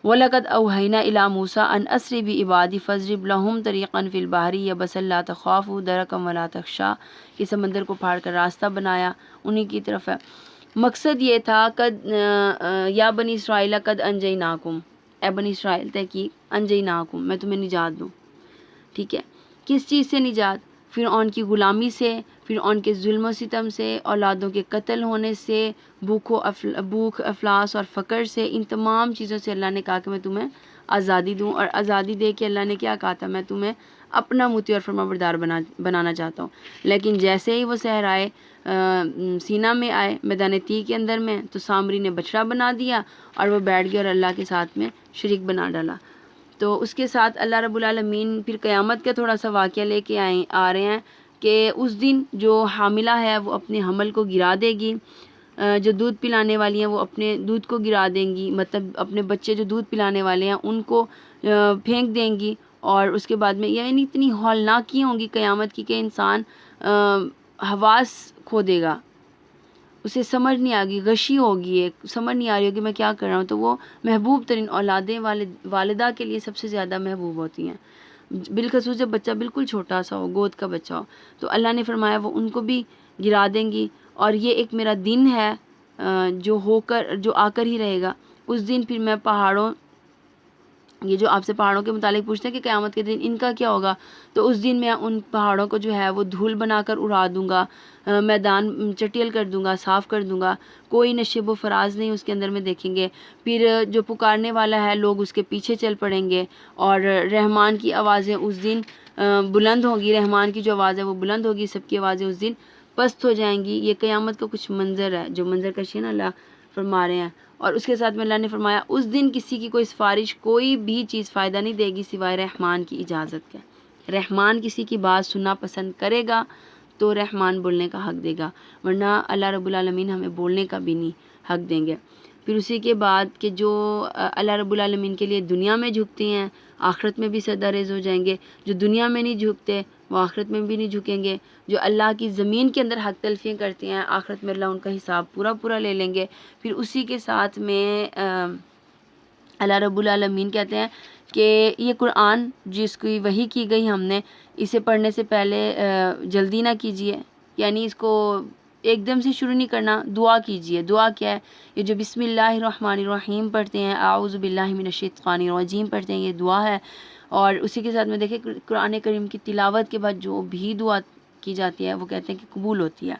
وَلَقَدْ أَوْحَيْنَا إِلَىٰ مُوسَىٰ أَنْ أَسْرِ بِعِبَادِي فَاضْرِبْ لَهُمْ طَرِيقًا فِي الْبَحْرِ يَبَسًا لَا تَخَافُ دَرَكًا وَلَا تَخْشَىٰ، کہ سمندر کو پھاڑ کر راستہ بنایا انہی کی طرف ہے. مقصد یہ تھا یا بنی اسرائیل قد انجیناکم، اے بنی اسرائیل تحقیق انجیناکم میں تمہیں نجات دوں. ٹھیک ہے، کس چیز سے نجات؟ فرعون کی غلامی سے، فرعون کے ظلم و ستم سے، اولادوں کے قتل ہونے سے، بھوک افلاس اور فقر سے. ان تمام چیزوں سے اللہ نے کہا کہ میں تمہیں آزادی دوں. اور آزادی دے کے اللہ نے کیا کہا تھا میں تمہیں اپنا مطیع اور فرمانبردار بنانا چاہتا ہوں. لیکن جیسے ہی وہ صحرائے سینا میں آئے، میدان تی کے اندر میں، تو سامری نے بچڑا بنا دیا اور وہ بیٹھ گیا اور اللہ کے ساتھ میں شریک بنا ڈالا. تو اس کے ساتھ اللہ رب العالمین پھر قیامت کا تھوڑا سا واقعہ لے کے آ رہے ہیں کہ اس دن جو حاملہ ہے وہ اپنے حمل کو گرا دے گی، جو دودھ پلانے والی ہیں وہ اپنے دودھ کو گرا دیں گی، مطلب اپنے بچے جو دودھ پلانے والے ہیں ان کو پھینک دیں گی. اور اس کے بعد میں یعنی اتنی ہولناکی ہوں گی قیامت کی کہ انسان حواس کھو دے گا، اسے سمجھ نہیں آگی، غشی ہوگی، ایک سمجھ نہیں آ رہی ہوگی میں کیا کر رہا ہوں. تو وہ محبوب ترین اولادیں والدہ کے لیے سب سے زیادہ محبوب ہوتی ہیں، بالخصوص جب بچہ بالکل چھوٹا سا ہو، گود کا بچہ ہو. تو اللہ نے فرمایا وہ ان کو بھی گرا دیں گی. اور یہ ایک میرا دن ہے جو آ کر ہی رہے گا. اس دن پھر میں پہاڑوں، یہ جو آپ سے پہاڑوں کے متعلق پوچھتے ہیں کہ قیامت کے دن ان کا کیا ہوگا، تو اس دن میں ان پہاڑوں کو جو ہے وہ دھول بنا کر اڑا دوں گا، میدان چٹیل کر دوں گا، صاف کر دوں گا، کوئی نشیب و فراز نہیں اس کے اندر میں دیکھیں گے. پھر جو پکارنے والا ہے لوگ اس کے پیچھے چل پڑیں گے، اور رحمان کی آوازیں اس دن بلند ہوگی، رحمان کی جو آواز ہے وہ بلند ہوگی، سب کی آوازیں اس دن پست ہو جائیں گی. یہ قیامت کا کچھ منظر ہے جو منظر کشی نا اللہ فرما رہے ہیں. اور اس کے ساتھ میں اللہ نے فرمایا اس دن کسی کی کوئی سفارش، کوئی بھی چیز فائدہ نہیں دے گی سوائے رحمان کی اجازت کے. رحمان کسی کی بات سننا پسند کرے گا تو رحمان بولنے کا حق دے گا، ورنہ اللہ رب العالمین ہمیں بولنے کا بھی نہیں حق دیں گے. پھر اسی کے بعد کہ جو اللہ رب العالمین کے لیے دنیا میں جھکتے ہیں آخرت میں بھی سجدہ ریز ہو جائیں گے، جو دنیا میں نہیں جھکتے وہ آخرت میں بھی نہیں جھکیں گے، جو اللہ کی زمین کے اندر حق تلفیاں کرتے ہیں آخرت میں اللہ ان کا حساب پورا لے لیں گے. پھر اسی کے ساتھ میں اللہ رب العالمین کہتے ہیں کہ یہ قرآن جس کی وحی کی گئی ہم نے، اسے پڑھنے سے پہلے جلدی نہ کیجیے، یعنی اس کو ایک دم سے شروع نہیں کرنا، دعا کیجئے. دعا کیا ہے؟ یہ جو بسم اللہ الرحمن الرحیم پڑھتے ہیں، اعوذ باللہ من الشیطان الرجیم پڑھتے ہیں، یہ دعا ہے. اور اسی کے ساتھ میں دیکھیں قرآن کریم کی تلاوت کے بعد جو بھی دعا کی جاتی ہے وہ کہتے ہیں کہ قبول ہوتی ہے.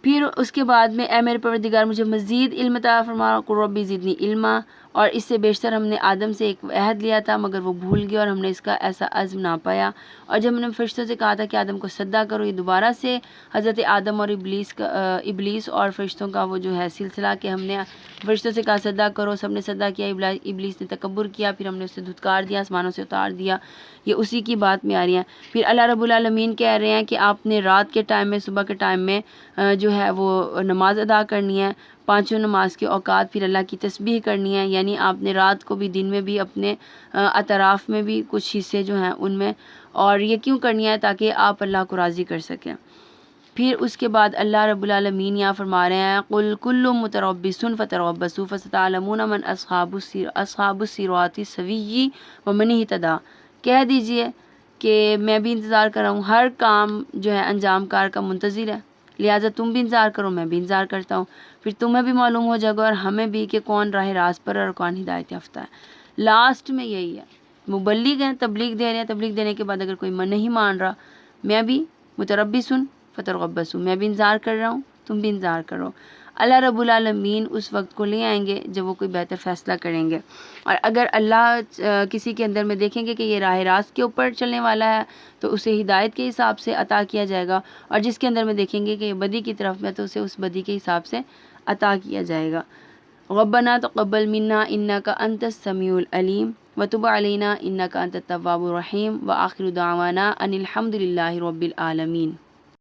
پھر اس کے بعد میں اے میرے پروردگار مجھے مزید علم عطا فرما، قل ربی زدنی علما. اور اس سے بیشتر ہم نے آدم سے ایک عہد لیا تھا مگر وہ بھول گیا اور ہم نے اس کا ایسا عزم نہ پایا. اور جب ہم نے فرشتوں سے کہا تھا کہ آدم کو سجدہ کرو، یہ دوبارہ سے حضرت آدم اور ابلیس اور فرشتوں کا وہ جو ہے سلسلہ کہ ہم نے فرشتوں سے کہا سجدہ کرو، سب نے سجدہ کیا، ابلیس نے تکبر کیا، پھر ہم نے اسے دھتکار دیا، آسمانوں سے اتار دیا. یہ اسی کی بات میں آ رہی ہیں. پھر اللہ رب العالمین کہہ رہے ہیں کہ آپ نے رات کے ٹائم میں، صبح کے ٹائم میں جو ہے وہ نماز ادا کرنی ہے، پانچوں نماز کے اوقات، پھر اللہ کی تسبیح کرنی ہے. یعنی آپ نے رات کو بھی، دن میں بھی، اپنے اطراف میں بھی کچھ حصے جو ہیں ان میں. اور یہ کیوں کرنی ہے؟ تاکہ آپ اللہ کو راضی کر سکیں. پھر اس کے بعد اللہ رب العالمین یہاں فرما رہے ہیں قل کل متربص فتربصوا فستعلمون من اصحاب الصراط السوی ومن اهتدی. کہہ دیجئے کہ میں بھی انتظار کر رہا ہوں، ہر کام جو ہے انجام کار کا منتظر ہے، لہٰذا تم بھی انتظار کرو، میں بھی انتظار کرتا ہوں. پھر تمہیں بھی معلوم ہو جائے گا اور ہمیں بھی کہ کون راہ راست پر اور کون ہدایت یافتہ ہے. لاسٹ میں یہی ہے، مبلغ ہیں، تبلیغ دے رہے ہیں، تبلیغ دینے کے بعد اگر کوئی نہیں مان رہا، میں بھی متربص فتربصوا، میں بھی انتظار کر رہا ہوں، تم بھی انتظار کرو. اللہ رب العالمین اس وقت کو لے آئیں گے جب وہ کوئی بہتر فیصلہ کریں گے. اور اگر اللہ کسی کے اندر میں دیکھیں گے کہ یہ راہ راست کے اوپر چلنے والا ہے تو اسے ہدایت کے حساب سے عطا کیا جائے گا، اور جس کے اندر میں دیکھیں گے کہ یہ بدی کی طرف میں تو اسے اس بدی کے حساب سے عطا کیا جائے گا. ربنا تقبل منا انک انت السمیع العلیم وتب علینا انک انت التواب الرحیم وآخر دعوانا ان الحمد للہ رب العالمین.